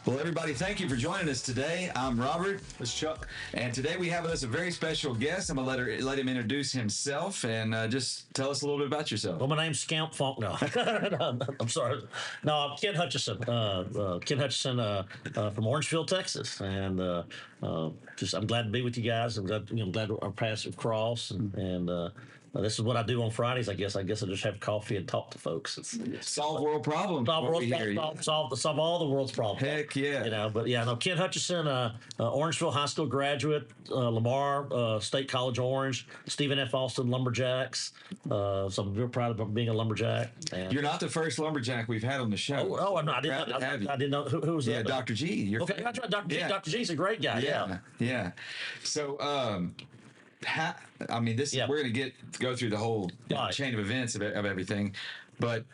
Well, everybody, thank you for joining us today. I'm Robert. It's Chuck. And today we have with us a very special guest. I'm going to let him introduce himself and just tell us a little bit about yourself. Well, my name's Scamp Funk. No, I'm sorry. No, I'm Kent Hutchison. Kent Hutchison from Orangefield, Texas. And I'm glad to be with you guys. I'm glad our paths have crossed. And this is what I do on Fridays. I guess I just have coffee and talk to folks. Solve world problems. Solve all the world's problems. Heck yeah. Kent Hutchison, Orangeville High School graduate, Lamar State College Orange, Stephen F. Austin Lumberjacks. So I'm real proud of being a lumberjack. And you're not the first lumberjack we've had on the show. I didn't know who was that. Yeah, Dr. G. Okay, that's right. Dr. G's a great guy. Yeah. So, we're going to go through the whole chain of events of everything, but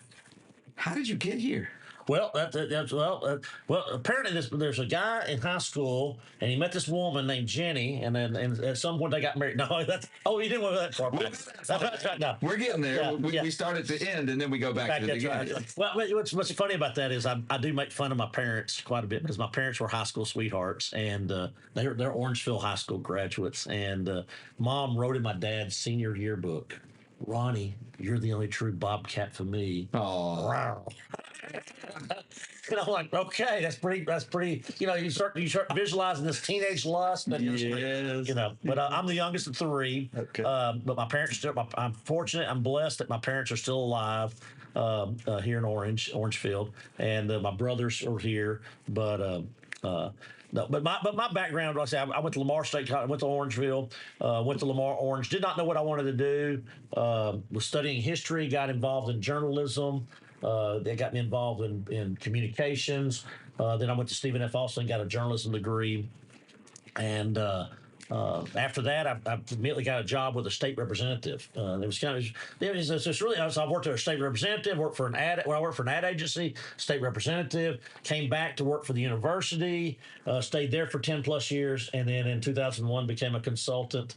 how did you get here? Well, apparently there's a guy in high school, and he met this woman named Jenny, and at some point they got married. No, you didn't want that far back. That's right. No, we're getting there. We start at the end, and then we go back to the beginning. Right. Well, what's funny about that is I do make fun of my parents quite a bit because my parents were high school sweethearts, and they're Orangeville High School graduates, and Mom wrote in my dad's senior yearbook, "Ronnie, you're the only true Bobcat for me." Oh. Wow. And I'm like, okay, that's pretty. You start visualizing this teenage lust. And but I'm the youngest of three. Okay. But my parents I'm fortunate. I'm blessed that my parents are still alive here in Orangefield, and my brothers are here. But no, but my background, like I said, I went to Lamar State College, went to Orangeville, went to Lamar Orange. Did not know what I wanted to do. Was studying history, got involved in journalism. They got me involved in communications. Then I went to Stephen F. Austin, got a journalism degree, and after that, I immediately got a job with a state representative. So I worked as a state representative, worked for I worked for an ad agency, state representative, came back to work for the university, stayed there for 10 plus years, and then in 2001 became a consultant,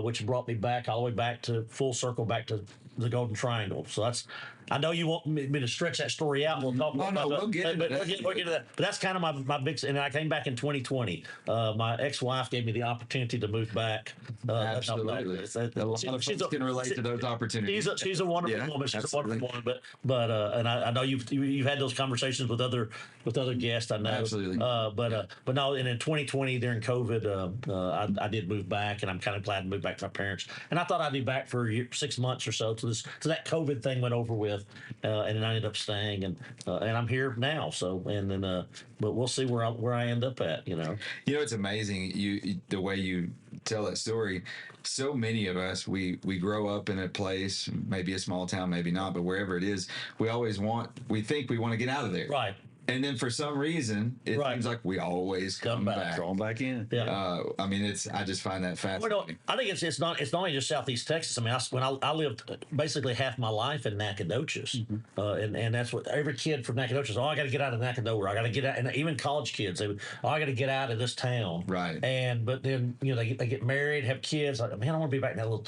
which brought me back all the way back to full circle, back to the Golden Triangle. So I know you want me to stretch that story out. We'll talk about we'll get into that. But that's kind of my big. And I came back in 2020. My ex-wife gave me the opportunity to move back. Absolutely, a lot of folks can relate to those opportunities. She's a wonderful woman. She's a wonderful woman. But and I know you've had those conversations with other guests. I know. Absolutely. But no. And in 2020 during COVID, I did move back, and I'm kind of glad to move back to my parents. And I thought I'd be back for 6 months or so till that COVID thing went over with. And then I ended up staying, and I'm here now. So but we'll see where I end up at. It's amazing the way you tell that story. So many of us we grow up in a place, maybe a small town, maybe not, but wherever it is, we think we want to get out of there, right? And then for some reason, it seems like we always come back. Drawn back in. Yeah. I just find that fascinating. I think it's not only just Southeast Texas. When I lived basically half my life in Nacogdoches, and that's what every kid from Nacogdoches. I got to get out of Nacogdoches. I got to get out, and even college kids, I got to get out of this town. Right. But then they get married, have kids. Like, man, I want to be back in that little,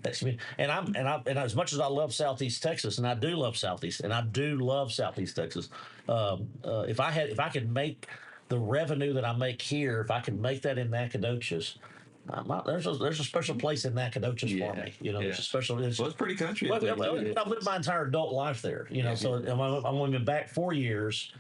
That's me. And as much as I love Southeast Texas, and I do love Southeast Texas. If I could make the revenue that I make here, if I could make that in Nacogdoches, there's a special place in Nacogdoches for me. There's a special. It's pretty country. I've lived my entire adult life there. So I've only been back 4 years.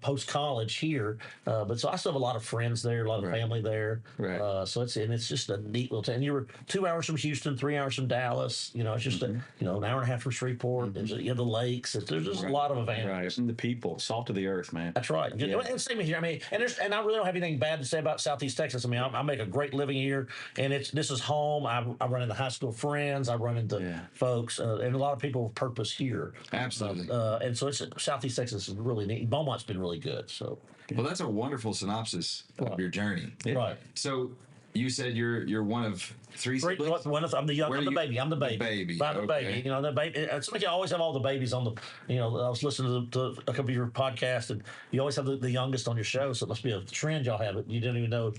Post college here, but so I still have a lot of friends there, a lot of family there. Right. So it's just a neat little town. You were 2 hours from Houston, 3 hours from Dallas. It's just an hour and a half from Shreveport. You have the lakes. There's just a lot of advantages. Right. And the people, salt of the earth, man. That's right. And same here. And I really don't have anything bad to say about Southeast Texas. I make a great living here, and this is home. I run into high school friends. I run into folks, and a lot of people with purpose here. Absolutely. And so Southeast Texas is really neat. Beaumont's been really good. So, well, that's a wonderful synopsis of your journey. Right. So you said you're one of Three siblings? I'm the young. Where I'm the you- baby. I'm the baby. The baby, I'm the okay. baby. You know, the baby. It's like you always have all the babies on the. You know, I was listening to a couple of your podcasts, and you always have the youngest on your show. So it must be a trend y'all have it. You didn't even know.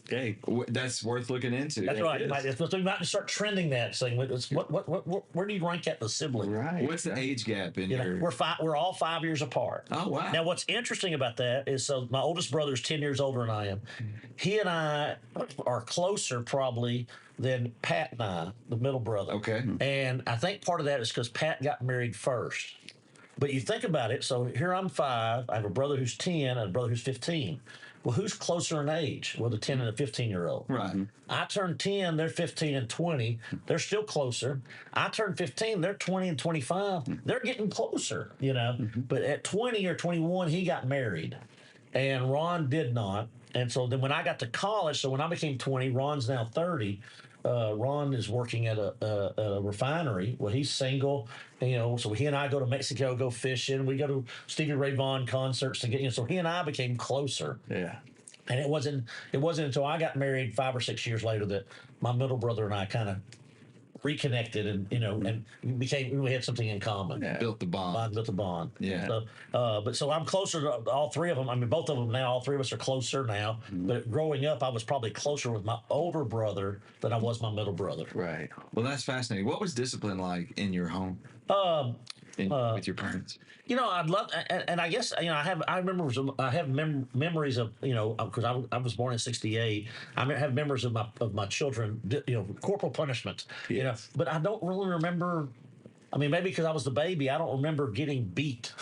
Hey, That's worth looking into. That's right. is. You might start trending that saying, where do you rank at the sibling? right. What's the age gap in You know, your? we're all 5 years apart. Oh, wow. Now, what's interesting about that is, so my oldest brother is 10 years older than I am. He and I are closer probably than Pat and I, the middle brother. Okay. And I think part of that is because Pat got married first. But you think about it. So here I'm 5. I have a brother who's 10 and a brother who's 15. Well, who's closer in age? Well, the 10 and the 15-year-old. Right. I turned 10, they're 15 and 20. They're still closer. I turned 15, they're 20 and 25. They're getting closer, you know. But at 20 or 21, he got married. And Ron did not. And so then when I got to college, so when I became 20, Ron's now 30. Ron is working at a refinery. Well, he's single, you know. So he and I go to Mexico, go fishing. We go to Stevie Ray Vaughan concerts to get, you know. So he and I became closer. Yeah. And it wasn't until I got married 5 or 6 years later that my middle brother and I kind of reconnected, and you know, and we had something in common. Yeah. Built the bond. Built a bond. Yeah. So, but so I'm closer to all 3 of them. I mean, both of them now. All 3 of us are closer now. But growing up, I was probably closer with my older brother than I was my middle brother. Right. Well, that's fascinating. What was discipline like in your home? With your parents? You know, I'd love, and I guess, you know, I have memories of, you know, because I was born in '68. I have memories of my children, you know, corporal punishment, you know, but I don't really remember. I mean, maybe because I was the baby, I don't remember getting beat.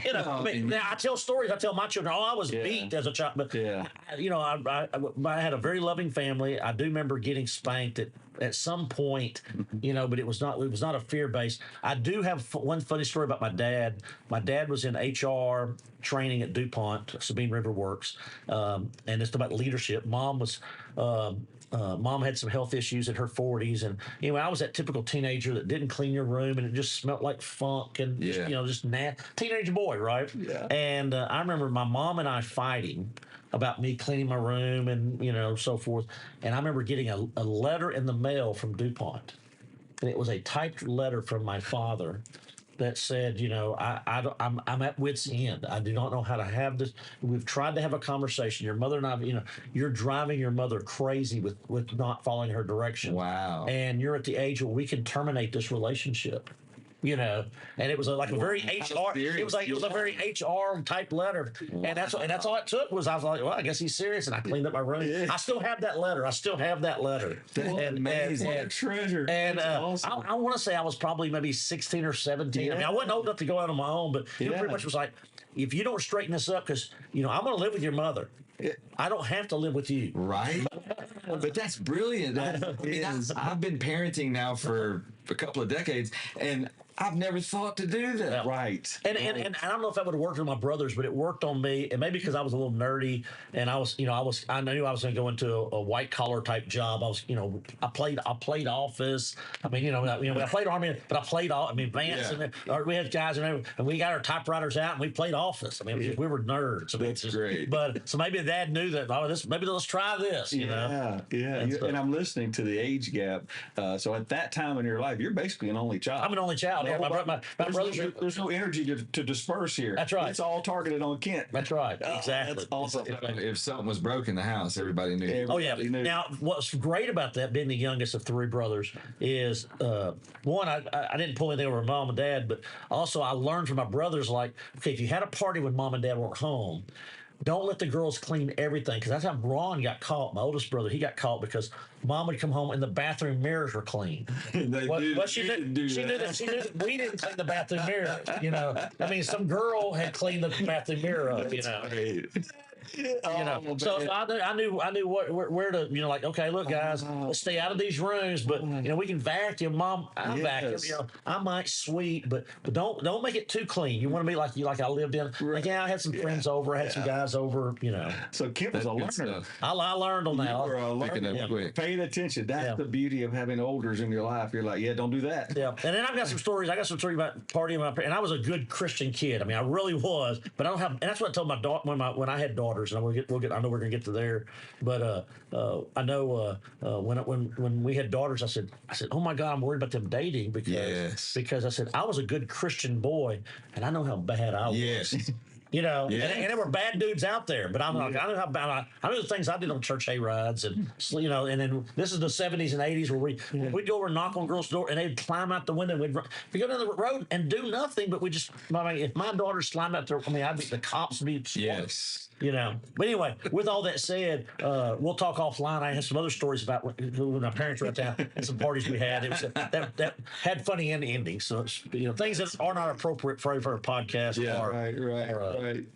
You know, I mean, now I tell stories. I tell my children, "Oh, I was beat as a child." But you know, I had a very loving family. I do remember getting spanked at some point. You know, but it was not a fear based. I do have one funny story about my dad. My dad was in HR training at DuPont, Sabine River Works, and it's about leadership. Mom was. Mom had some health issues in her 40s, and anyway, I was that typical teenager that didn't clean your room, and it just smelled like funk, and just, you know, just teenage boy, right? Yeah. And I remember my mom and I fighting about me cleaning my room, and you know, so forth. And I remember getting a letter in the mail from DuPont, and it was a typed letter from my father that said, you know, I'm at wit's end. I do not know how to have this. We've tried to have a conversation. Your mother and I, you know, you're driving your mother crazy with not following her direction. Wow. And you're at the age where we can terminate this relationship. You know, and it was like a very HR. It was a very HR type letter, and that's all it took was I was like, well, I guess he's serious, and I cleaned up my room. I still have that letter. That's amazing. What a treasure. And That's awesome. I want to say I was probably maybe 16 or 17. I mean, I wasn't old enough to go out on my own, but it pretty much was like, if you don't straighten this up, because you know I'm going to live with your mother. I don't have to live with you. Right? But that's brilliant. I've been parenting now for a couple of decades, and I've never thought to do that. Right. And I don't know if that would have worked with my brothers, but it worked on me. And maybe because I was a little nerdy, and I knew I was going to go into a white collar type job. I was, you know, I played office. I mean, I played Army, but I played Vance, and we had guys, and we got our typewriters out and we played office. I mean, we were nerds. That's great. But so maybe Dad knew that. Maybe let's try this. You know. And I'm listening to the age gap. So at that time in your life, you're basically an only child. I'm an only child. Yeah, my brothers are. There's no energy to disperse here. That's right. It's all targeted on Kent. That's right. Exactly. That's awesome. If something was broke in the house, everybody knew. Oh yeah. Now, what's great about that, being the youngest of 3 brothers, is one, I didn't pull anything over mom and dad, but also I learned from my brothers, like, okay, if you had a party when mom and dad weren't home, don't let the girls clean everything, because that's how Ron got caught. My oldest brother, he got caught because mom would come home and the bathroom mirrors were clean. She knew that we didn't clean the bathroom mirror. You know, I mean, some girl had cleaned the bathroom mirror up. You know. You know, so I knew where to, you know, like, okay, look, guys, let's stay out of these rooms, but you know, we can vacuum. Mom, I vacuum. You know, I might sweep, but don't make it too clean. You want to be like I lived in. Like, I had some friends over, I had some guys over. You know, so Kent was a learner. I learned on that. You were a learner. Paying attention. That's the beauty of having elders in your life. You're like, don't do that. Yeah, and then I've got some stories. I got some stories about partying with my parents, and I was a good Christian kid. I mean, I really was, but I don't have. And that's what I told my daughter when I had daughters. daughters, and we'll get. I know we're gonna get to there, but I know when we had daughters, I said, oh my God, I'm worried about them dating because I said I was a good Christian boy, and I know how bad I was. Yes. And there were bad dudes out there, but I'm like, I know how bad I know the things I did on church hay rides, and and then this is the '70s and '80s where we'd go over and knock on girls' door, and they'd climb out the window. We'd go down the road and do nothing, but if my daughters climbed out there, I'd be the cops would be Yes. But anyway, with all that said, we'll talk offline. I have some other stories about when my parents were at town and some parties we had. It was that had funny endings. So things that are not appropriate for a podcast. Yeah, right.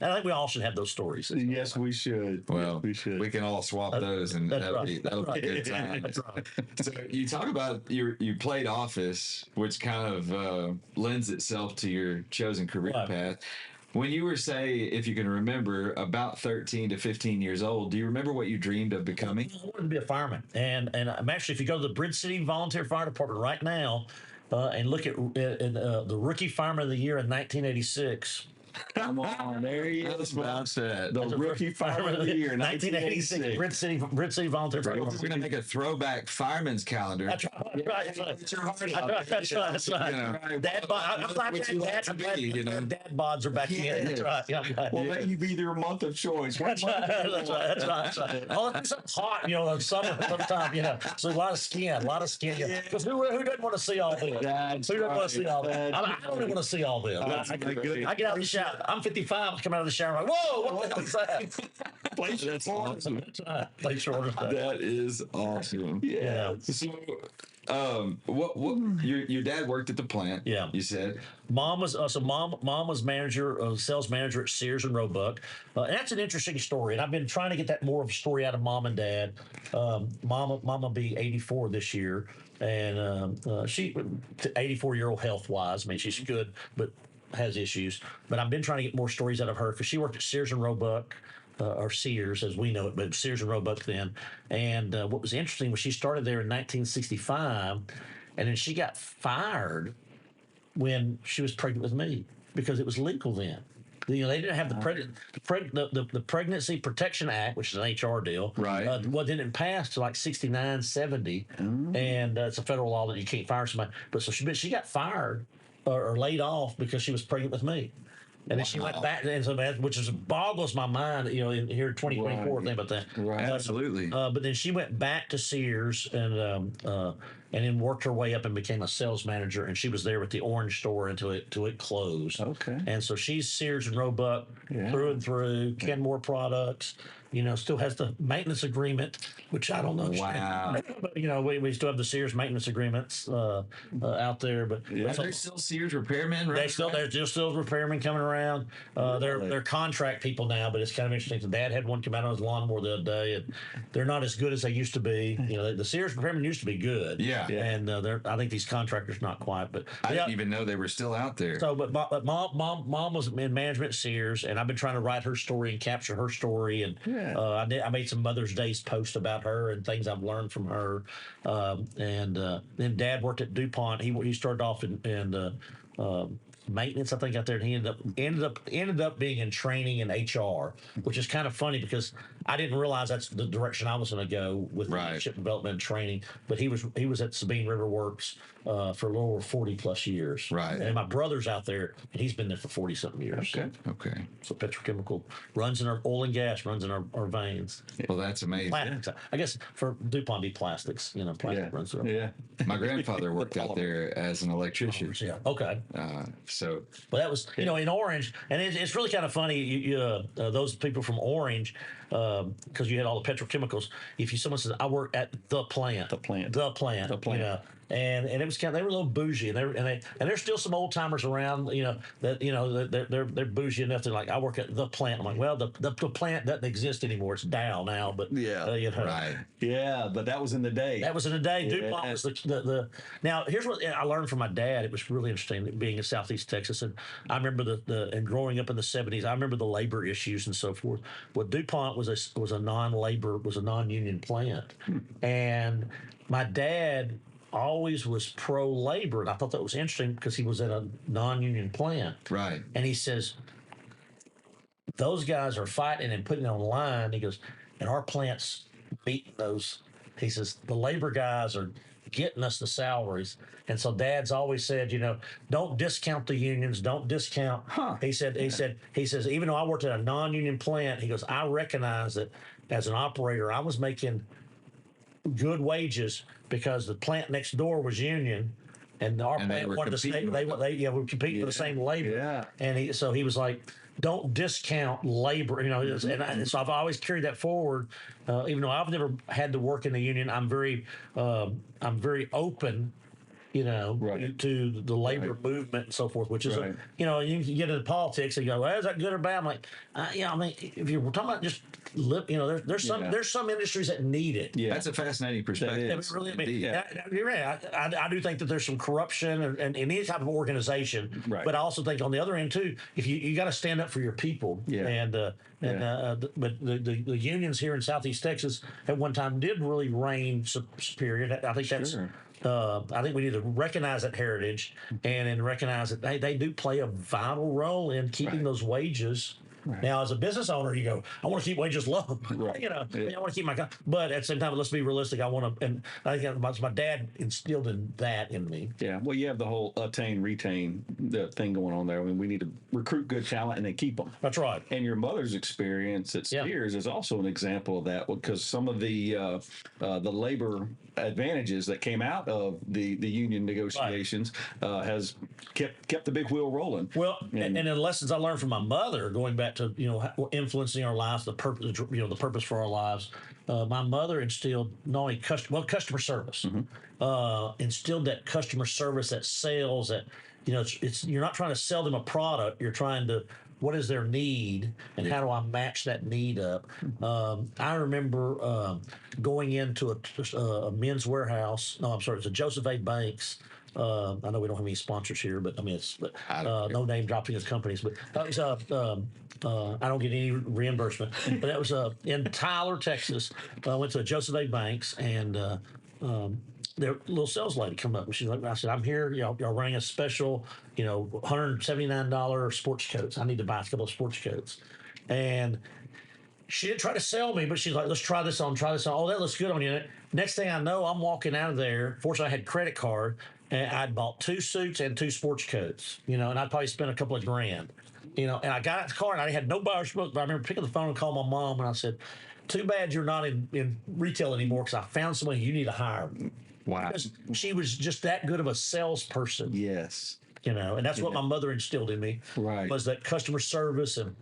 I think we all should have those stories. Yes, we should. Well, we should. We can all swap those, and that'll be a good time. That's right. So you talk about you played Office, which kind of lends itself to your chosen career path. When you were, say, if you can remember, about 13 to 15 years old, do you remember what you dreamed of becoming? I wanted to be a fireman. And I'm actually, if you go to the Bridge City Volunteer Fire Department right now and look at the Rookie Fireman of the Year in 1986. Come on, there he is. The Rookie Fireman of the Year, 1986. Bridge City Volunteer Fire We're going to make a throwback fireman's calendar. That's right. That's right. Dad bods are back in. That's right. Well, let you be their month of choice. That's right. Oh, it's hot, in summer, sometime, so a lot of skin. Because who doesn't want to see all this? Who doesn't want to see all that? I don't even want to see all this. I get out of the shower. I'm 55. I come out of the shower like, whoa, what the hell is that? That's awesome. Play shorter. That is awesome. Yeah. So, your dad worked at the plant? Yeah. You said mom was sales manager at Sears and Roebuck. And that's an interesting story. And I've been trying to get that more of a story out of mom and dad. Mama will be 84 this year, and she 84-year-old health wise. I mean, she's good, but has issues. But I've been trying to get more stories out of her because she worked at Sears and Roebuck. Or Sears as we know it, but Sears and Roebuck then. And what was interesting was she started there in 1965, and then she got fired when she was pregnant with me because it was legal then. They didn't have the Pregnancy Protection Act, which is an HR deal. Right. Didn't pass to like 69, 70. And it's a federal law that you can't fire somebody. But so she got fired or laid off because she was pregnant with me. And then she went back, which boggles my mind, in here 2024, think about that. Right. Absolutely. But then she went back to Sears and then worked her way up and became a sales manager. And she was there with the Orange store until it closed. Okay. And so she's Sears and Roebuck through and through. Kenmore Products. Still has the maintenance agreement, which I don't know. Wow. But, we still have the Sears maintenance agreements out there. But there's still Sears repairmen, right? There's still repairmen coming around. They're contract people now, but it's kind of interesting. So Dad had one come out on his lawnmower the other day, and they're not as good as they used to be. The Sears repairmen used to be good. Yeah. And I think these contractors not quite. But I didn't even know they were still out there. So, but mom was in management at Sears, and I've been trying to write her story and capture her story, and I made some Mother's Day's post about her and things I've learned from her. And then Dad worked at DuPont. He started off in maintenance, I think, out there, and he ended up being in training in HR, which is kind of funny because I didn't realize that's the direction I was going to go with leadership development and training. But he was at Sabine River Works for a little over 40 plus years. Right. And my brother's out there, and he's been there for 40 something years. Okay. So petrochemical runs in our oil and gas runs in our veins. Well, that's amazing. Plastics. I guess for DuPont be plastics. Plastic runs through. Yeah. My grandfather worked out there as an electrician. Yeah. Okay. So. Well, that was in Orange, and it's really kind of funny. Those people from Orange, because you had all the petrochemicals. If someone says, "I work at the plant," and it was they were a little bougie, and there's still some old timers around, they're bougie enough to like, I work at the plant. I'm like, well, the plant doesn't exist anymore. It's Dow now, but right, yeah, but that was in the day. DuPont was the. Now here's what I learned from my dad. It was really interesting being in Southeast Texas, and I remember and growing up in the '70s. I remember the labor issues and so forth. Well, DuPont was a non-union plant, and my dad always was pro-labor, and I thought that was interesting because he was at a non-union plant. Right. And he says, those guys are fighting and putting it on the line. He goes, and our plant's beating those. He says the labor guys are getting us the salaries. And so Dad's always said, don't discount the unions, don't discount. He says, even though I worked at a non-union plant, he goes, I recognize that as an operator, I was making good wages because the plant next door was union. And our plant wanted to stay. They were competing for the same labor. Yeah. And he was like, don't discount labor. So I've always carried that forward. Even though I've never had to work in the union, I'm very open. To the labor movement and so forth, which is, you can get into politics and you go, well, is that good or bad? I'm like, if you're talking about just there's some industries that need it. Yeah, that's a fascinating perspective. You're right. I do think that there's some corruption and any type of organization, but I also think on the other end too, if you got to stand up for your people. But the unions here in Southeast Texas at one time did really reign superior. I think that's. I think we need to recognize that heritage and then recognize that they do play a vital role in keeping those wages. Now, as a business owner, you go, I want to keep wages low. I want to keep my, but at the same time, let's be realistic. I want to, and I think my dad instilled that in me. Yeah. Well, you have the whole attain, retain the thing going on there. I mean, we need to recruit good talent and then keep them. That's right. And your mother's experience at Spears is also an example of that, because some of the labor advantages that came out of the union negotiations has kept the big wheel rolling. Well, and the lessons I learned from my mother, going back to influencing our lives, the purpose for our lives. My mother instilled not only customer service, instilled that customer service, that sales, that you're not trying to sell them a product, you're trying to, what is their need and how do I match that need up? I remember going into a men's warehouse. No, I'm sorry, it's a Joseph A. Banks. I know we don't have any sponsors here, but I mean, it's no name dropping of companies. But that was I don't get any reimbursement. But that was in Tyler, Texas. I went to a Joseph A. Banks, and their little sales lady come up, and she's like, I said, I'm here. Y'all running a special, $179 sports coats. I need to buy a couple of sports coats, and she didn't try to sell me, but she's like, let's try this on. Oh, that looks good on you. Next thing I know, I'm walking out of there. Fortunately, I had credit card, and I'd bought 2 suits and 2 sports coats, and I'd probably spent a couple of grand, and I got out the car, and I had no buyer's book, but I remember picking the phone and calling my mom, and I said, too bad you're not in retail anymore, because I found somebody you need to hire. Wow. Because she was just that good of a salesperson. Yes. And that's what my mother instilled in me. Right. Was that customer service, and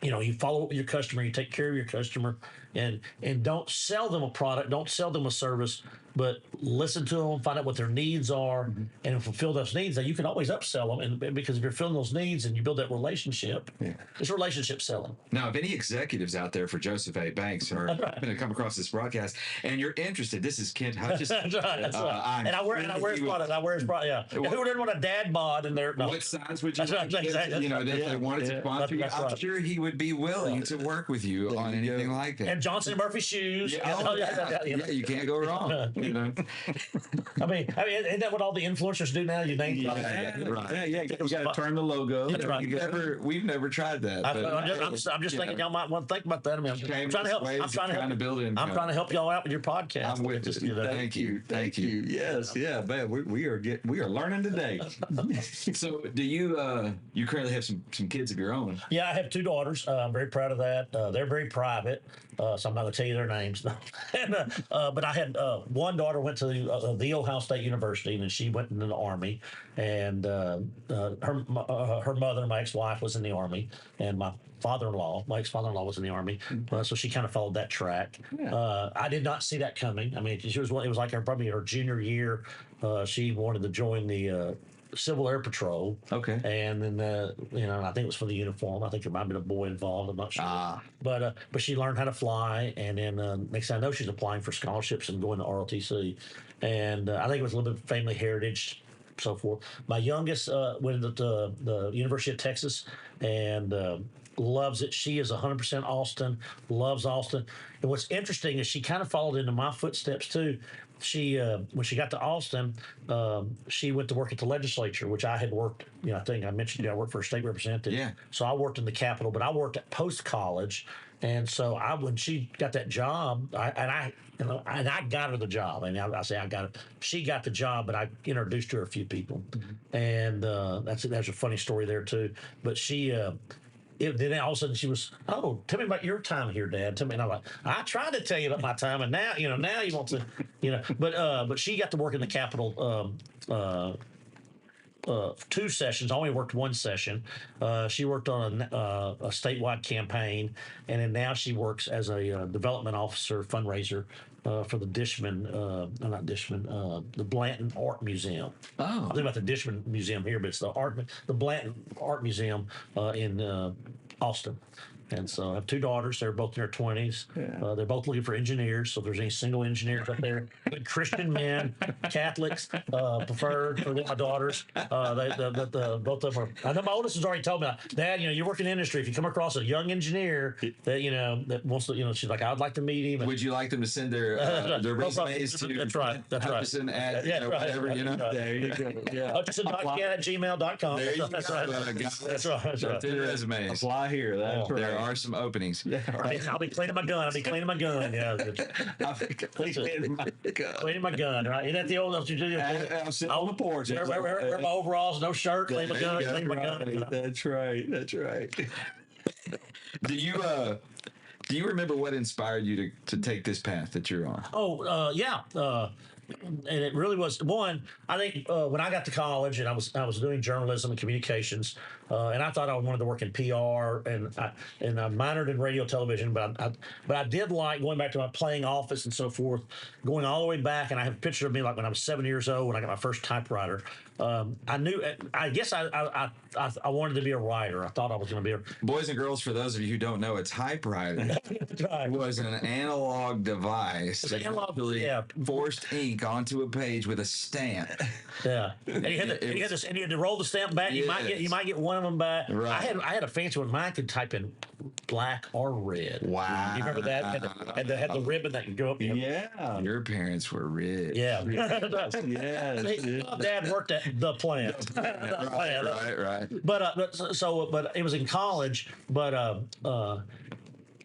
you follow up with your customer, you take care of your customer, and don't sell them a product, don't sell them a service, but listen to them, find out what their needs are, and fulfill those needs. And you can always upsell them, and because if you're filling those needs and you build that relationship, it's relationship selling. Now, if any executives out there for Joseph A. Banks are going to come across this broadcast and you're interested, this is Kent Hutchison. That's right. And I wear his product. I wear his product. Yeah. Who didn't want a dad bod in there? No. What size would you? That's right. Exactly. If they wanted to sponsor you, I'm sure he would be willing to work with you on anything like that. And Johnson & Murphy shoes. Yeah, you can't go wrong. I mean, isn't that what all the influencers do now? You think? You got to turn the logo. That's right. We've never tried that. I'm just thinking y'all might want to think about that. I mean, I'm trying to help. I'm trying to help y'all out with your podcast. I'm with you. Thank you. Yes, yeah, man. We are learning today. So, do you currently have some kids of your own? Yeah, I have 2 daughters. I'm very proud of that. They're very private, so I'm not going to tell you their names. But I had one daughter went to the Ohio State University, and she went into the Army. And her mother, my ex-wife, was in the Army, and my ex-father-in-law was in the Army, so she kind of followed that track. Yeah. I did not see that coming. I mean, it was like probably her junior year. She wanted to join the Civil Air Patrol. Okay. And then I think it was for the uniform. I think there might have been a boy involved. I'm not sure. But she learned how to fly, and then next thing I know, she's applying for scholarships and going to ROTC. And I think it was a little bit of family heritage, so forth. My youngest went to the University of Texas, and loves it. She is 100% Austin, loves Austin. And what's interesting is she kind of followed into my footsteps too. She when she got to Austin, she went to work at the legislature, which I had worked. I think I mentioned I worked for a state representative. Yeah. So I worked in the Capitol, but I worked at post college, and so when she got that job, I got her the job. And I say I got it. She got the job, but I introduced her to a few people, and that's a funny story there too. But she. Then all of a sudden she was, oh, tell me about your time here, Dad. Tell me, and I'm like, I tried to tell you about my time, and now now you want to, But she got to work in the Capitol 2 sessions. I only worked 1 session. She worked on a statewide campaign, and then now she works as a development officer, fundraiser for the the Blanton Art Museum. Oh, I think about the Dishman Museum here, but it's the Blanton Art Museum in Austin. And so I have 2 daughters. They're both in their 20s. Yeah. They're both looking for engineers. So if there's any single engineers up there, good Christian men, Catholics, preferred for my daughters. Both of them are. I know my oldest has already told me, Dad, you work in industry. If you come across a young engineer that wants to, she's like, I'd like to meet him. would you like them to send their resumes to? That's right. That's right. Hutchison at whatever, Right. There you go. Yeah. Hutchison.cat@gmail.com. There you That's go. right. Guys. That's right. That's right. Send resumes. Apply here. That's right. There are some openings. Yeah, right. I'll be cleaning my gun. Yeah. Cleaning my gun. Cleaning my gun, right? Isn't that the old you do? I'm sitting on the porch. Wear my overalls, no shirt, clean my gun, clean my gun. That's right. That's right. Do you remember what inspired you to take this path that you're on? Oh, yeah. And it really was one. I think when I got to college and I was doing journalism and communications, and I thought I wanted to work in PR, and I minored in radio television, but I did like going back to my playing office and so forth, going all the way back. And I have a picture of me like when I was 7 years old when I got my first typewriter. I guess I wanted to be a writer. I thought I was going to be a Boys and girls, for those of you who don't know, a typewriter was an analog device that actually forced ink onto a page with a stamp. Yeah, and you had to roll the stamp back. Yes. You might get one of them back. Right. I had a fancy one. Mine could type in black or red. Wow. You remember that? Had the ribbon that could go up. Yeah. Your parents were rich. Yeah. Yes. Dad worked at the plant. Right. But it was in college. But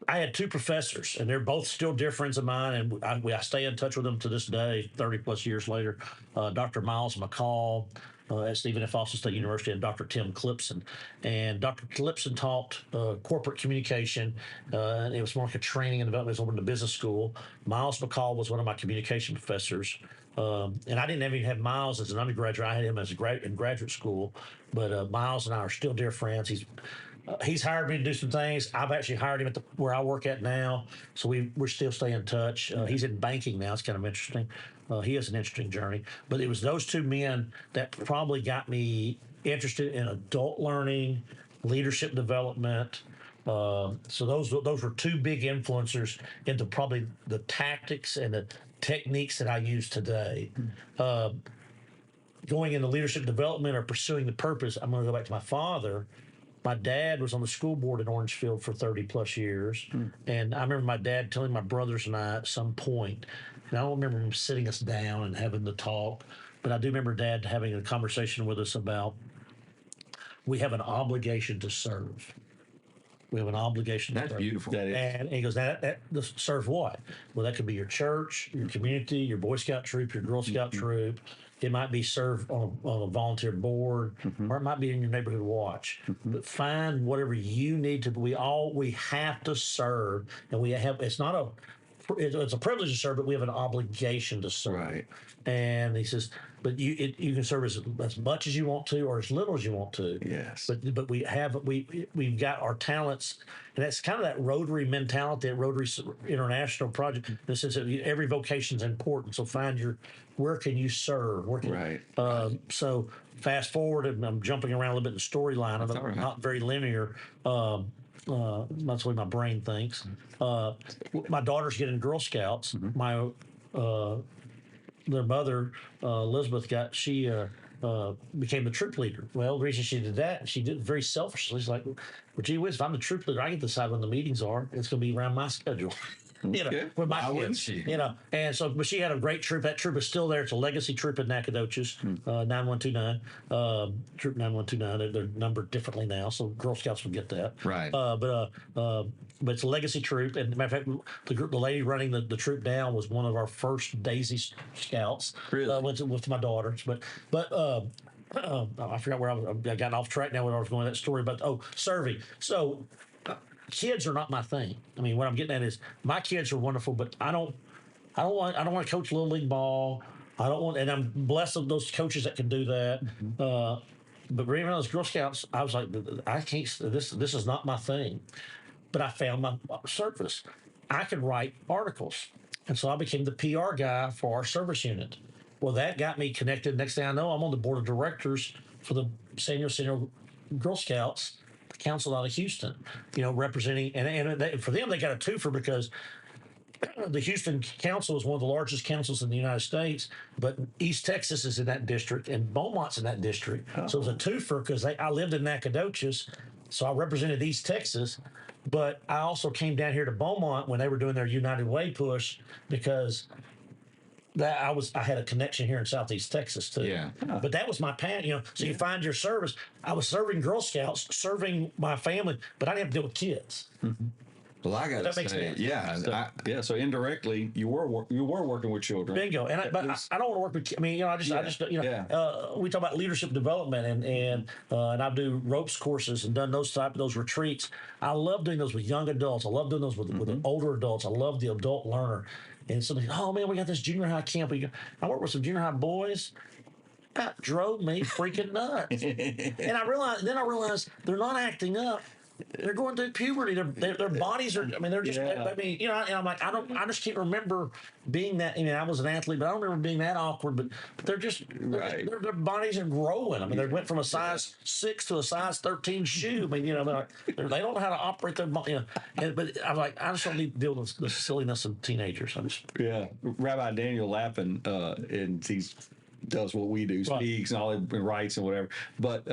I had 2 professors, and they're both still dear friends of mine, and I stay in touch with them to this day, 30 plus years later. Dr. Miles McCall at Stephen F. Austin State University, and Dr. Tim Clipson. And Dr. Clipson taught corporate communication, and it was more like a training and development. It was over in the business school. Miles McCall was one of my communication professors. And I didn't even have Miles as an undergraduate. I had him as in graduate school. But Miles and I are still dear friends. He's hired me to do some things. I've actually hired him at where I work at now. So we're still staying in touch. He's in banking now. It's kind of interesting. He has an interesting journey. But it was those 2 men that probably got me interested in adult learning, leadership development. So those were 2 big influencers into probably the tactics and the techniques that I use today. Going into leadership development or pursuing the purpose, I'm going to go back to my father. My dad was on the school board in Orangefield for 30 plus years. And I remember my dad telling my brothers and I at some point, and I don't remember him sitting us down and having the talk, but I do remember Dad having a conversation with us about we have an obligation to serve. We have an obligation to serve. That's beautiful. That is. And he goes, that serve what? Well, that could be your church, your community, your Boy Scout troop, your Girl Scout troop. It might be served on a volunteer board, or it might be in your neighborhood watch. But find whatever you need to. We have to serve, and it's a privilege to serve, but we have an obligation to serve. Right. And he says, but you can serve as much as you want to, or as little as you want to. Yes. But we've got our talents, and that's kind of that Rotary mentality, that Rotary International project. In the sense that every vocation is important. So where can you serve? Right. So fast forward, and I'm jumping around a little bit in the storyline. That's all right. Not very linear. That's the way my brain thinks. My daughters get in Girl Scouts. Their mother, Elizabeth, became the troop leader. Well, the reason she did that, she did it very selfishly. She's like, well, gee whiz, if I'm the troop leader, I get to decide when the meetings are. It's going to be around my schedule. With my kids, she? And so, but she had a great troop. That troop is still there. It's a legacy troop in Nacogdoches, 9129, Troop 9129. They're numbered differently now, so Girl Scouts will get that. Right. But it's a legacy troop. And matter of fact, the lady running the troop down was one of our first Daisy Scouts. Really? With my daughters. But I forgot where I was. I got off track now when I was going with that story. But serving. So kids are not my thing. I mean, what I'm getting at is my kids are wonderful, but I don't want to coach little league ball. I don't want, and I'm blessed with those coaches that can do that. But being around those Girl Scouts, I was like, I can't. This is not my thing. But I found my service. I could write articles, and so I became the PR guy for our service unit. Well, that got me connected. Next thing I know, I'm on the board of directors for the senior Girl Scouts Council out of Houston, representing, and for them, they got a twofer because the Houston Council is one of the largest councils in the United States, but East Texas is in that district and Beaumont's in that district. So it was a twofer because I lived in Nacogdoches, so I represented East Texas, but I also came down here to Beaumont when they were doing their United Way push because I had a connection here in Southeast Texas too. Yeah. But that was my path, So you find your service. I was serving Girl Scouts, serving my family, but I didn't have to deal with kids. Well, I got to say, yeah. So indirectly, you were working with children. Bingo. And I don't want to work with. I mean, we talk about leadership development and I do ropes courses and done those retreats. I love doing those with young adults. I love doing those with the older adults. I love the adult learner. And somebody, oh man, we got this junior high camp. I work with some junior high boys. That drove me freaking nuts. And I realized they're not acting up. They're going through puberty. Their bodies are. I mean, they're just. I mean, and I'm like, I just can't remember being that. I mean, I was an athlete, but I don't remember being that awkward. But they're just. Right. Their bodies are growing. I mean, they went from a size 6 to a size 13 shoe. I mean, they don't know how to operate their body. But I'm like, I just don't need to deal with the silliness of teenagers. Rabbi Daniel Lappin, and he's does what we do, speaks and all and writes and whatever. But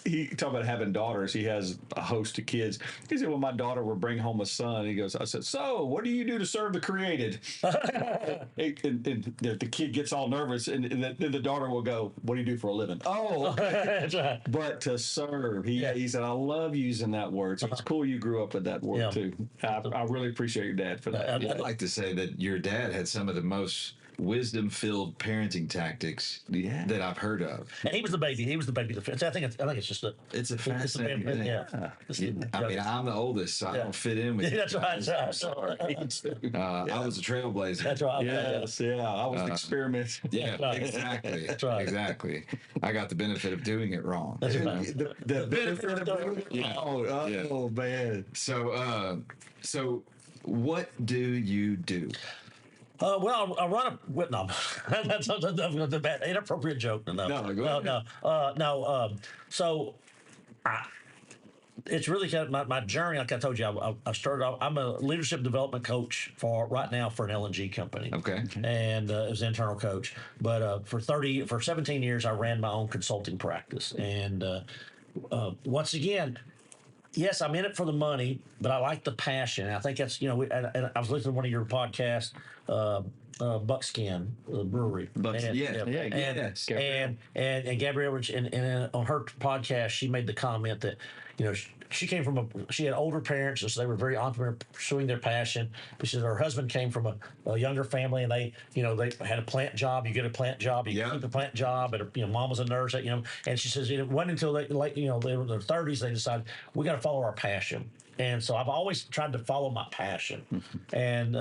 he talked about having daughters. He has a host of kids. He said, well, my daughter would bring home a son. He goes, I said, so what do you do to serve the created? and the kid gets all nervous, and then the daughter will go, what do you do for a living? Oh, that's right. But to serve, he said, I love using that word. So it's cool you grew up with that word too. I really appreciate your dad for that. I'd like to say that your dad had some of the most wisdom-filled parenting tactics that I've heard of. And he was the baby. He was the baby. I think it's just a. It's a fascinating thing. I mean, I'm the oldest, so I don't fit in with. That's right. I was a trailblazer. That's right. Yes, I was experimenting. Yeah, exactly. That's right. Exactly. I got the benefit of doing it wrong. That's right. The benefit of doing it wrong. Oh man. So what do you do? Well, I run a no. That's a bad, inappropriate joke. No. So, it's really kind of my journey. Like I told you, I started off. I'm a leadership development coach right now for an LNG company. Okay. And it was an internal coach. But for 17 years, I ran my own consulting practice. And once again. Yes, I'm in it for the money, but I like the passion. And I think that's, and I was listening to one of your podcasts, Buckskin Brewery. Yes. And Gabrielle, and on her podcast, she made the comment that, she came from she had older parents, so they were very entrepreneurial, pursuing their passion. But she said her husband came from a younger family, and they had a plant job. You get a plant job, you keep a plant job, and mom was a nurse, And she says it wasn't until they were in their 30s they decided we got to follow our passion. And so I've always tried to follow my passion, and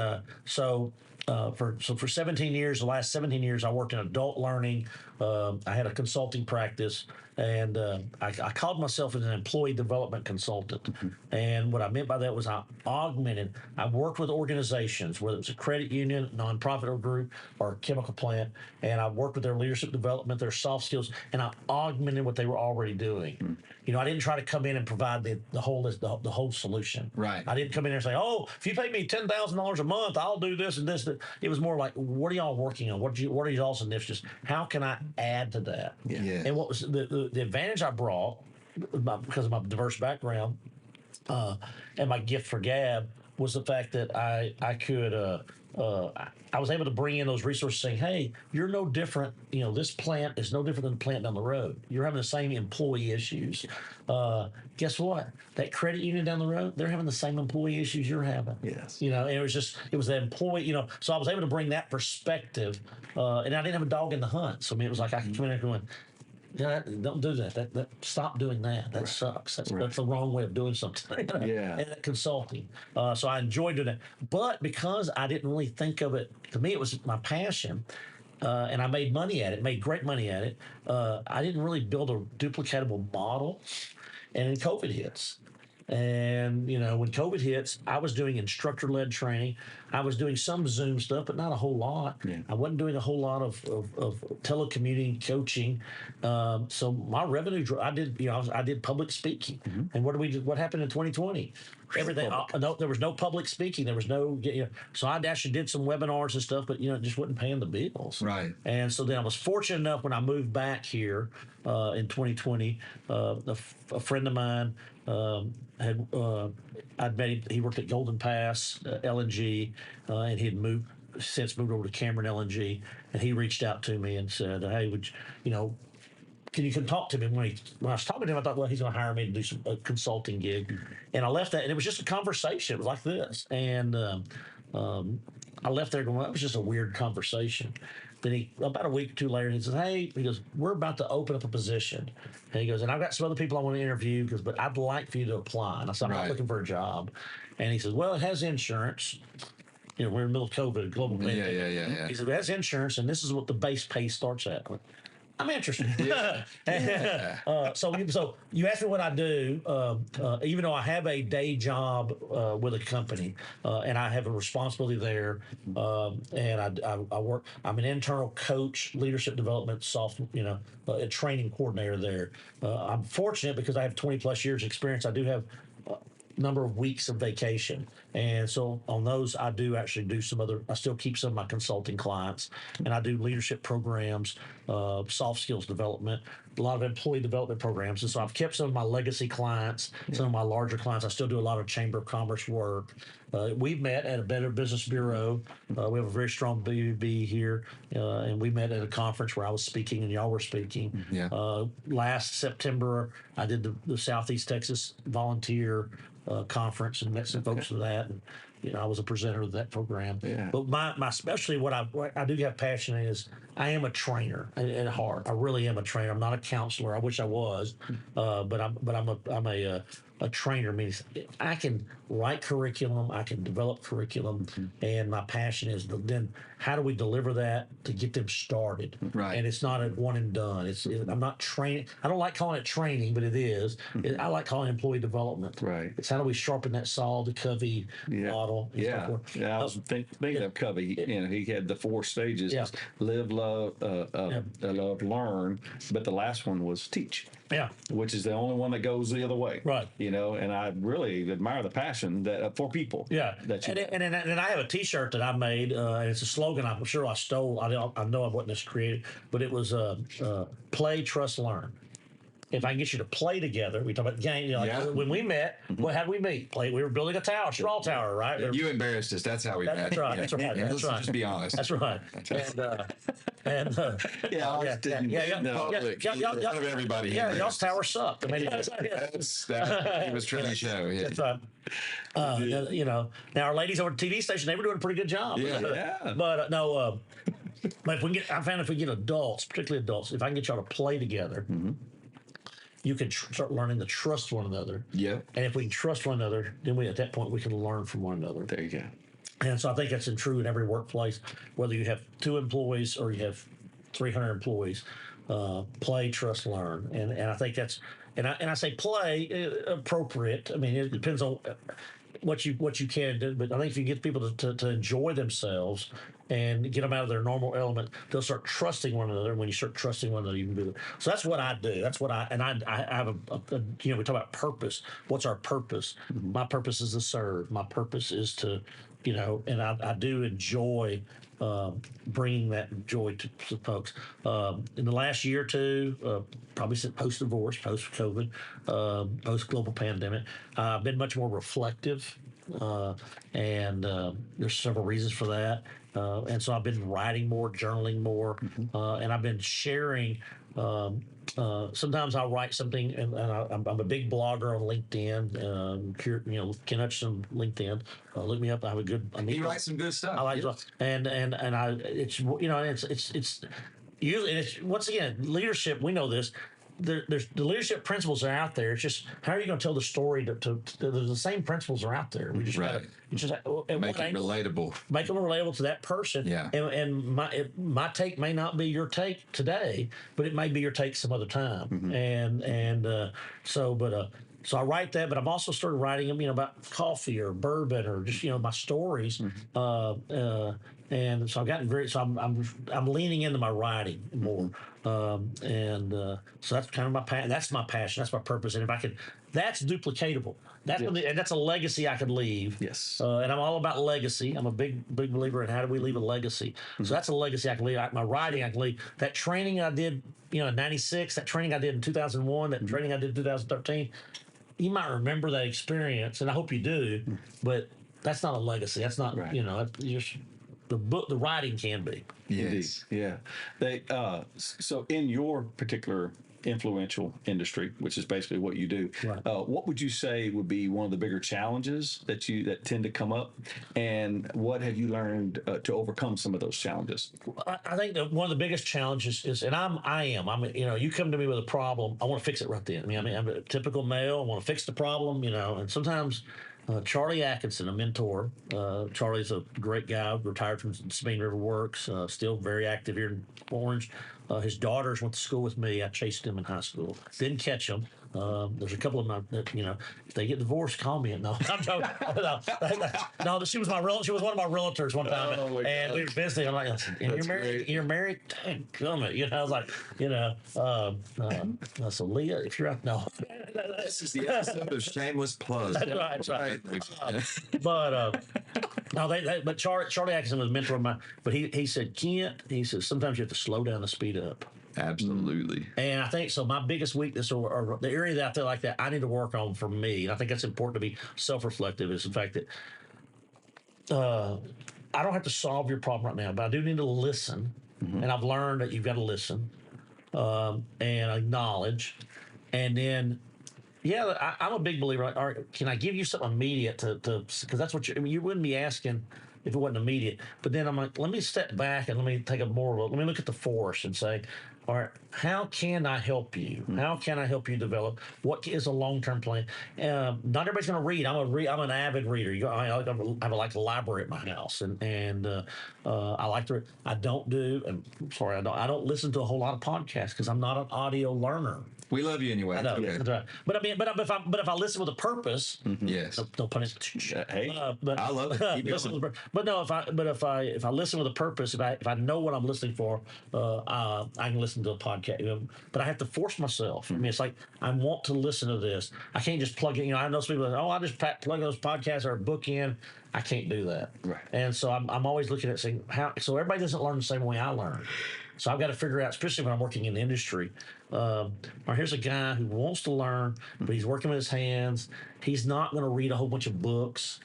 for 17 years, the last 17 years, I worked in adult learning. I had a consulting practice, and I called myself an employee development consultant. And what I meant by that was I worked with organizations, whether it was a credit union, nonprofit or group, or a chemical plant, and I worked with their leadership development, their soft skills, and I augmented what they were already doing. I didn't try to come in and provide the whole solution. Right. I didn't come in there and say, oh, if you pay me $10,000 a month, I'll do this and this. It was more like, what are y'all working on? What are y'all's initiatives? How can I add to that? Yeah. And what was the advantage I brought because of my diverse background and my gift for gab was the fact that I could I was able to bring in those resources saying, hey, you're no different. This plant is no different than the plant down the road. You're having the same employee issues. Guess what? That credit union down the road, they're having the same employee issues you're having. Yes. And it was the employee, so I was able to bring that perspective and I didn't have a dog in the hunt. So I mean, it was like I could come in there going, yeah, don't do that. That stop doing that. That sucks. That's the wrong way of doing something. Yeah. And consulting. So I enjoyed doing that. But because I didn't really think of it, to me, it was my passion. And I made money at it, made great money at it. I didn't really build a duplicatable model. And then COVID hits. And, when COVID hits, I was doing instructor-led training. I was doing some Zoom stuff, but not a whole lot. Yeah. I wasn't doing a whole lot of telecommuting coaching. So my revenue, I did public speaking. And what happened in 2020? Everything. No, there was no public speaking. There was no, so I actually did some webinars and stuff, but, it just wasn't paying the bills. Right. And so then I was fortunate enough when I moved back here in 2020, a friend of mine I'd met him. He worked at Golden Pass LNG, and he had since moved over to Cameron LNG, and he reached out to me and said, "Hey, can you come talk to me?" When I was talking to him, I thought, well, he's going to hire me to do a consulting gig, and I left that, and it was just a conversation. It was like this, and I left there going, well, that was just a weird conversation. Then about a week or two later, he says, hey, we're about to open up a position. And he goes, and I've got some other people I want to interview, but I'd like for you to apply. And I said, I'm not looking for a job. And he says, well, it has insurance. We're in the middle of COVID, global pandemic. Yeah. He said, it has insurance, and this is what the base pay starts at. I'm interested. So you asked me what I do. Even though I have a day job with a company and I have a responsibility there, and I work. I'm an internal coach, leadership development, a training coordinator there. I'm fortunate because I have 20 plus years experience. I do have number of weeks of vacation. And so on those, I do actually do I still keep some of my consulting clients, and I do leadership programs, soft skills development, a lot of employee development programs. And so I've kept some of my legacy clients, some of my larger clients. I still do a lot of Chamber of Commerce work. We've met at a Better Business Bureau. We have a very strong BBB here, and we met at a conference where I was speaking and y'all were speaking. Yeah. Last September, I did the Southeast Texas Volunteer conference and met some folks for that. And, I was a presenter of that program. Yeah. But my especially what I do have passion in is I am a trainer at heart. I really am a trainer. I'm not a counselor. I wish I was, but I'm a trainer. Means I can write curriculum, I can develop curriculum, and my passion is then how do we deliver that to get them started? Right. And it's not a one and done. I'm not training. I don't like calling it training, but it is. I like calling it employee development. Right. It's how do we sharpen that saw, the Covey model. And so forth. Yeah. I was thinking of Covey. He had the 4 stages: live, love, love, learn. But the last one was teach. Yeah. Which is the only one that goes the other way. Right. And I really admire the passion that for people. Yeah. That you and I have a T-shirt that I made, and it's a slogan I'm sure I stole. I know I wasn't this creative, but it was play, trust, learn. If I can get you to play together, we talk about the game. When we met, well, how did we meet? We were building a tower, straw tower, right? You embarrassed us. That's how we met. That's right. That's right. Yeah, That's let's right. just be honest. That's right. And In front of everybody. Yeah, y'all's tower sucked. I mean, it was trying to show. Yeah. That's right. Now our ladies over at the TV station, they were doing a pretty good job. Yeah. But but I found if we get adults, particularly adults, if I can get y'all to play together, you can start learning to trust one another. Yeah. And if we can trust one another, then at that point we can learn from one another. There you go. And so I think that's true in every workplace, whether you have 2 employees or you have 300 employees. Play, trust, learn, and I think that's and I say play appropriate. I mean, it depends on what you can do, but I think if you get people to enjoy themselves and get them out of their normal element, they'll start trusting one another. And when you start trusting one another, you can do it. So that's what I do. That's what I have we talk about purpose. What's our purpose? My purpose is to serve. My purpose is to and I do enjoy bringing that joy to folks. In the last year or two, probably since post divorce, post COVID, post global pandemic, I've been much more reflective. And there's several reasons for that. And so I've been writing more, journaling more, and I've been sharing. Sometimes I'll write something, and I'm a big blogger on LinkedIn. Kent Hutchison LinkedIn. Look me up. I have a good. He writes some good stuff. I like, and it's it's usually, and it's once again, leadership. We know this. There's the leadership principles are out there. It's just how are you going to tell the story? The same principles are out there. We just gotta, make it relatable. Make them relatable to that person. Yeah. And my take may not be your take today, but it may be your take some other time. So I write that, but I've also started writing them, about coffee or bourbon or just my stories. And so I've gotten I'm leaning into my writing more, so that's kind of my passion. That's my passion. That's my purpose. And if I could, that's duplicatable. And that's a legacy I could leave. Yes. And I'm all about legacy. I'm a big believer in how do we leave a legacy. So that's a legacy I can leave. My writing I can leave. That training I did, in '96. That training I did in 2001. That training I did in 2013. You might remember that experience, and I hope you do. But that's not a legacy. That's not just. The writing can be. Yes. Indeed. Yeah. So in your particular influential industry, which is basically what you do, right. What would you say would be one of the bigger challenges that tend to come up, and what have you learned to overcome some of those challenges? I think that one of the biggest challenges is, and I'm you come to me with a problem, I want to fix it right then. I'm a typical male. I want to fix the problem, and sometimes. Charlie Atkinson, a mentor. Charlie's a great guy, retired from Sabine River Works, still very active here in Orange. His daughters went to school with me. I chased them in high school. Didn't catch them. There's a couple of them that, if they get divorced, call me. No, I'm joking. No, she was one of my realtors one time, and we were visiting. I'm like, and you're married? Great. You're married? Dang, come it. I was like, so Leah, if you're out, no. This is the episode of Shameless Plug. That's right. But Charlie Atkinson was a mentor of mine. But he said, Kent, sometimes you have to slow down the speed up. Absolutely. And I think so. My biggest weakness, or the area that I feel like that I need to work on for me, and I think that's important to be self-reflective, is the fact that I don't have to solve your problem right now, but I do need to listen. And I've learned that you've got to listen and acknowledge, and then. Yeah, I'm a big believer. All right, can I give you something immediate because that's what you wouldn't be asking if it wasn't immediate. But then I'm like, let me step back and let me take let me look at the forest and say, all right, how can I help you? How can I help you develop? What is a long-term plan? Not everybody's going to read. I'm an avid reader. I have a library at my house, and I like to. I don't do. And sorry, I don't listen to a whole lot of podcasts because I'm not an audio learner. We love you anyway. I know, okay. That's right. But if I listen with a purpose, yes, no pun intended. Hey, but I love it. But no, if I listen with a purpose, if I know what I'm listening for, I can listen to a podcast. But I have to force myself. It's like I want to listen to this. I can't just plug it. I know some people. I just plug those podcasts or a book in. I can't do that. Right. And so I'm always looking at saying how. So everybody doesn't learn the same way I learn. So I've got to figure out, especially when I'm working in the industry. Or here's a guy who wants to learn, but he's working with his hands. He's not going to read a whole bunch of books,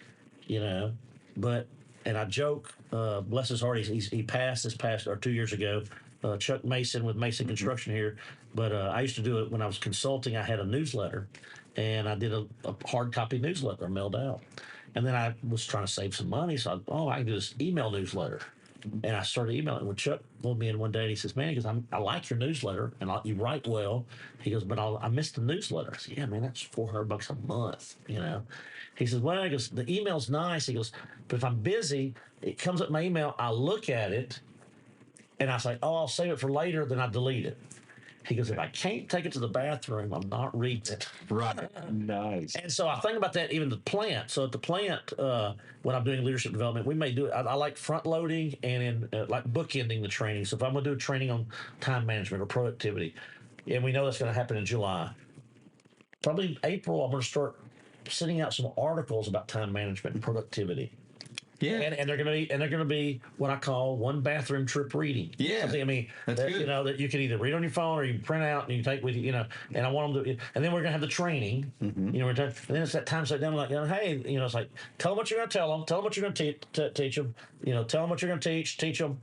But and I joke, bless his heart, he passed this past 2 years ago. Chuck Mason with Mason Construction here, but I used to do it when I was consulting. I had a newsletter, and I did a hard copy newsletter mailed out. And then I was trying to save some money, so I can do this email newsletter. And I started emailing. When Chuck pulled me in one day, and he says, "Man," he goes, I like your newsletter, and you write well." He goes, "But I missed the newsletter." I said, "Yeah, man, that's $400 a month, He says, "Well," he goes, "the email's nice." He goes, "But if I'm busy, it comes up my email. I look at it, and I say, I'll save it for later. Then I delete it." He goes, "If I can't take it to the bathroom, I'm not reading it." Right. Nice. And so I think about that even the plant. So at the plant, when I'm doing leadership development, we may do it. I like front loading and like bookending the training. So if I'm going to do a training on time management or productivity, and we know that's going to happen in July, probably April, I'm going to start sending out some articles about time management and productivity. Yeah. And they're gonna be what I call one bathroom trip reading. Yeah. Something, I mean, That's that, good. you know, that you can either read on your phone or you can print out and you can take with you, you know. And I want them to, and then we're gonna have the training. You know, and then it's that time sit down like, you know, hey, you know, it's like tell them what you're gonna tell them what you're gonna teach them. You know, tell them what you're gonna teach them.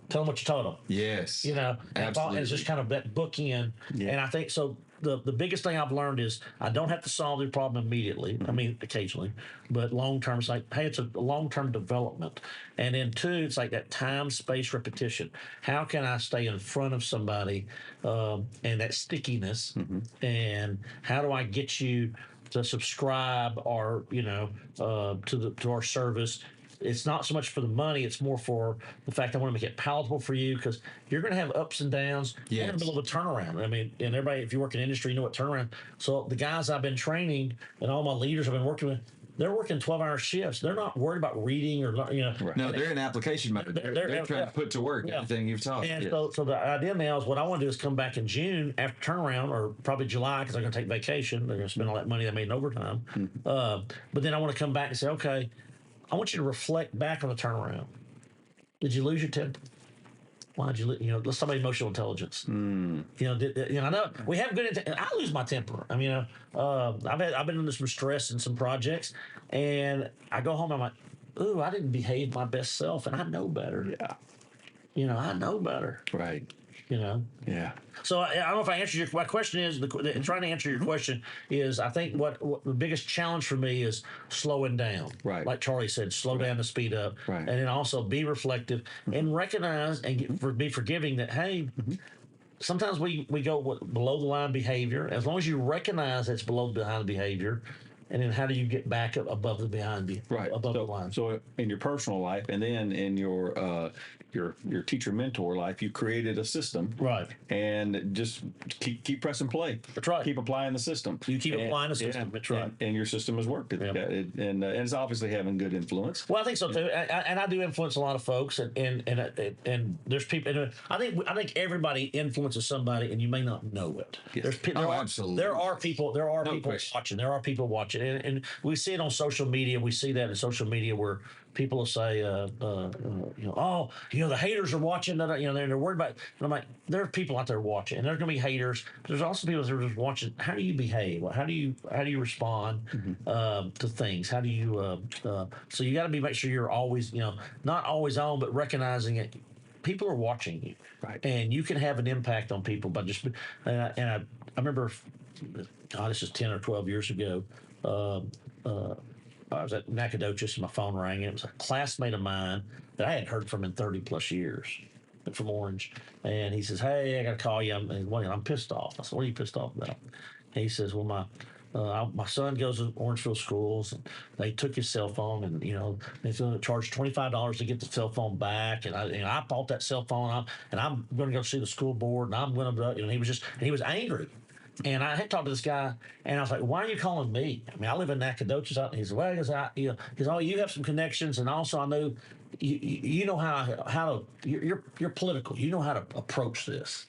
Tell them what you told them. Yes. You know, Absolutely. and it's just kind of that bookend. Yeah. And I think so. The biggest thing I've learned is I don't have to solve the problem immediately. I mean, occasionally, but long term, it's like, hey, it's a long term development. And then two, it's like that time, space, repetition. How can I stay in front of somebody and that stickiness? And how do I get you to subscribe or, you know, to our service? It's not so much for the money; it's more for the fact I want to make it palatable for you because you're going to have ups and downs. You're in the Yes. middle of a turnaround. I mean, and everybody, if you work in industry, you know what turnaround. So the guys I've been training and all my leaders I've been working with, they're working 12-hour shifts. They're not worried about reading or you know. Right. No, they're in application mode. They're trying to put to work everything you've taught. And so the idea now is what I want to do is come back in June after turnaround, or probably July because they're going to take vacation. They're going to spend all that money they made in overtime. But then I want to come back and say, okay, I want you to reflect back on the turnaround. Did you lose your temper? Why did you, you know, let's talk about emotional intelligence. You know, I know we have good. I lose my temper. I mean, I've been under some stress in some projects, and I go home. I'm like, ooh, I didn't behave my best self, and I know better. Yeah. You know, I know better. Right. You know. Yeah. So I don't know if I answered your. My question is trying to answer your question is I think what the biggest challenge for me is slowing down. Right. Like Charlie said, slow down to speed up. Right. And then also be reflective and recognize and be forgiving that hey. Sometimes we go below the line behavior. As long as you recognize it's below the line behavior, and then how do you get back up above the above the line? So in your personal life, and then in your teacher mentor life, you created a system, Right. And just keep pressing play. That's right. Keep applying the system. You keep applying the system. That's right. And your system has worked. And it's obviously having good influence. Well, I think so too, and I do influence a lot of folks, and there's people. And I think everybody influences somebody, and you may not know it. Yes. Absolutely. There are people question. watching. There are people watching, and we see it on social media. We see that in social media where people will say, you know, oh, you know, the haters are watching. That you know, they're worried about. And I'm like, there are people out there watching, and there's going to be haters. But there's also people that are just watching. How do you behave? How do you respond to things? How do you? So you got to make sure you're always, you know, not always on, but recognizing it. People are watching you, Right. and you can have an impact on people by just. And I remember, God, this is 10 or 12 years ago. I was at Nacogdoches and my phone rang, and it was a classmate of mine that I hadn't heard from in 30 plus years from Orange. And he says, hey, I got to call you. I'm pissed off. I said, what are you pissed off about? And he says, well, my son goes to Orangeville schools, and they took his cell phone, and you know they're going to charge $25 to get the cell phone back, and I bought that cell phone, and I'm going to go see the school board, and I'm going to, and he was angry. And I had talked to this guy, and I was like, "Why are you calling me? I mean, I live in Nacogdoches." And he said, "Well, because oh, you have some connections, and also I know you know how to you're political. You know how to approach this."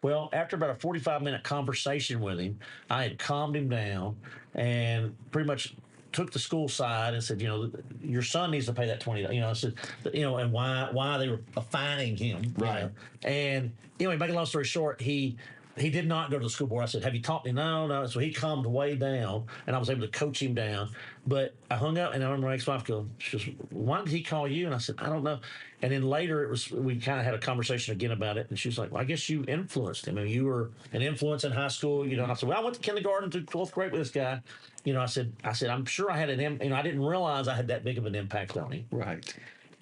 Well, after about a 45-minute conversation with him, I had calmed him down and pretty much took the school side and said, you know, your son needs to pay that $20. You know, I said, you know, and why they were fining him, Right? You know? And anyway, make a long story short, he did not go to the school board. I said, have you talked to him? No. So he calmed way down, and I was able to coach him down. But I hung up, and I remember my ex-wife go, she goes, why did he call you? And I said, I don't know. And then later we kind of had a conversation again about it. And she was like, well, I guess you influenced him. I mean, you were an influence in high school, you know. And I said, well, I went to kindergarten through 12th grade with this guy. You know, I said, I'm sure I had you know, I didn't realize I had that big of an impact on him. Right.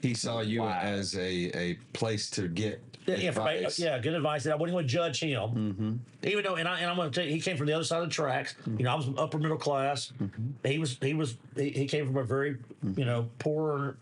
He saw you as a place to get advice. Yeah, good advice. I wouldn't want to judge him, even though. And I'm going to tell you, he came from the other side of the tracks. You know, I was upper middle class. He came from a very you know poor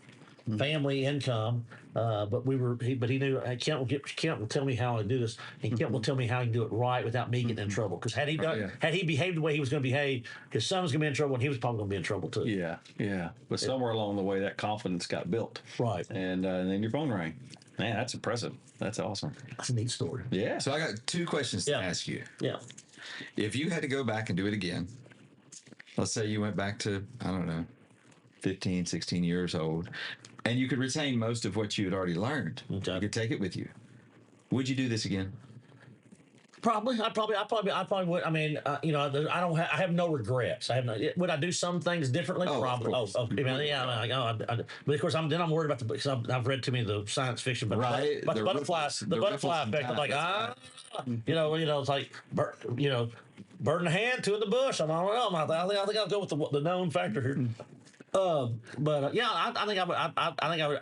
family income. But he knew Kent will tell me how to do this, and Kent will tell me how he can do it right without me getting in trouble. Because had he behaved the way he was going to behave, his son was going to be in trouble, and he was probably going to be in trouble too. Yeah. But somewhere along the way, that confidence got built. Right. And then your phone rang. Man, that's impressive. That's awesome. That's a neat story. Yeah. So I got two questions to ask you. Yeah. If you had to go back and do it again, let's say you went back to, I don't know, 15, 16 years old, and you could retain most of what you had already learned. Okay. You could take it with you. Would you do this again? Probably, I probably would. I mean, I don't, I have no regrets. I have no. Would I do some things differently? Oh, Probably. of course. Yeah. But of course, I'm worried about because I've read too many of the science fiction, but Right. but The the butterfly, ripples- the the butterfly ripples in effect. I'm like, time. it's like, bird in the hand, two in the bush. I don't know. I think I'll go with the known factor here. I think I would. I think I would.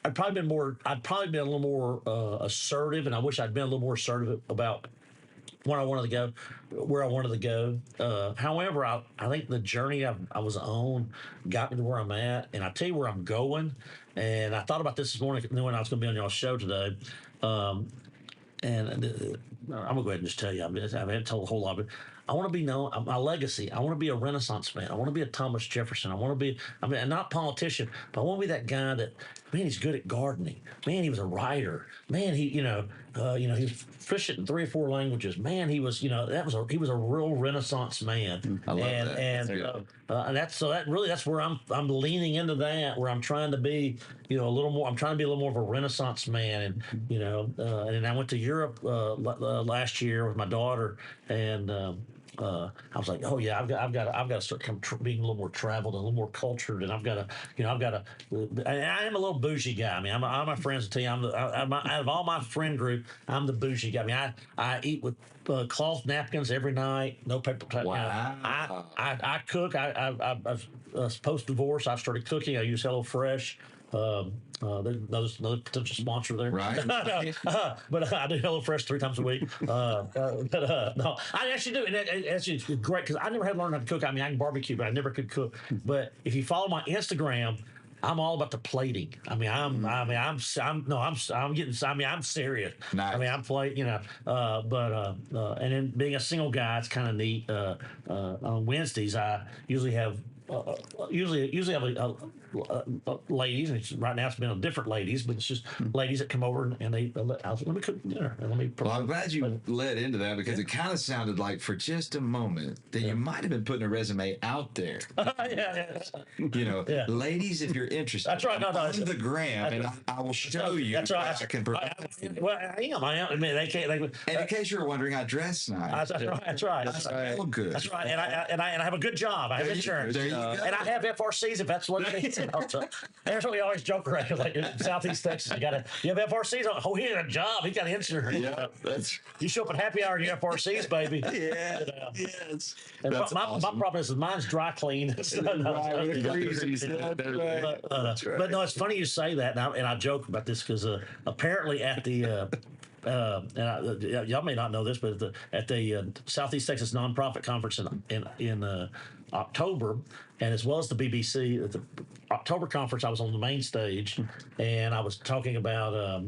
I'd probably been more. I'd probably been a little more assertive, and I wish I'd been a little more assertive about when I wanted to go, where I wanted to go. However, I think the journey I was on got me to where I'm at, and I tell you where I'm going. And I thought about this morning when I was going to be on y'all's show today. And I'm gonna go ahead and just tell you. I haven't told a whole lot, but I want to be known. My legacy. I want to be a Renaissance man. I want to be a Thomas Jefferson. I want to be. I mean, not politician, but I want to be that guy that. Man, he's good at gardening. Man, he was a writer. Man, he was proficient in 3 or 4 languages. Man, he was he was a real Renaissance man. I love that. And that's where I'm leaning into that, where I'm trying to be a little more. I'm trying to be a little more of a Renaissance man, and I went to Europe last year with my daughter, and I was like, oh yeah, I've got to start being a little more traveled, and a little more cultured, and I've got to. I am a little bougie guy. I mean, all my friends will tell you, out of all my friend group, I'm the bougie guy. I mean, I eat with cloth napkins every night, no paper. Wow. I cook. I've post divorce. I started cooking. I use HelloFresh. Another potential sponsor there, right? But I do HelloFresh 3 times a week. No, I actually do, and it's great because I never had learned how to cook. I mean, I can barbecue, but I never could cook. But if you follow my Instagram, I'm all about the plating. I mean, I'm serious. Nice. I mean, I'm play, and then being a single guy, it's kind of neat. On Wednesdays, I usually have. Usually have ladies, and right now it's been different ladies, but it's just ladies that come over and they let me cook dinner and let me. Well, I'm glad you led into that because it kind of sounded like for just a moment that you might have been putting a resume out there. Ladies, if you're interested, that's right. No, on the gram, and I will show you. That's right. I can provide. I am. I mean, they can't. And in case you were wondering, I dress nice. That's right. I feel good. That's right. And I have a good job. I have insurance. There you go. And I have FRCs if that's what it is. That's what we always joke around. Like in Southeast Texas, you have FRCs. Oh, he had a job. He got insurance. Yeah, you show up at happy hour and you FRCs, baby. Yeah. Yes. And my problem is mine's dry clean. But no, it's funny you say that, and I joke about this because apparently at the y'all may not know this, but at the Southeast Texas Nonprofit Conference in October, and as well as the BBC, at the October conference, I was on the main stage, and I was talking about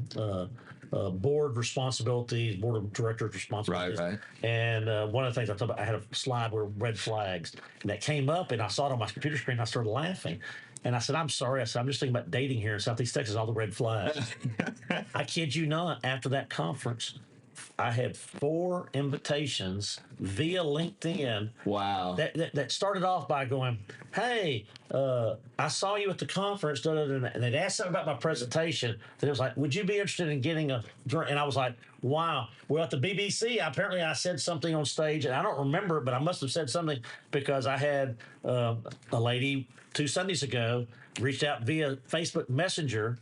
board responsibilities, board of directors responsibilities. Right. And one of the things I talked about, I had a slide where red flags, and that came up, and I saw it on my computer screen, and I started laughing. And I said, I'm sorry. I said, I'm just thinking about dating here in Southeast Texas, all the red flags. I kid you not, after that conference, I had 4 invitations via LinkedIn. Wow. That started off by going, hey, I saw you at the conference, and they'd asked something about my presentation. That it was like, would you be interested in getting a drink? And I was like, wow. Well, at the BBC, apparently I said something on stage, and I don't remember it, but I must have said something because I had a lady 2 Sundays ago reached out via Facebook Messenger.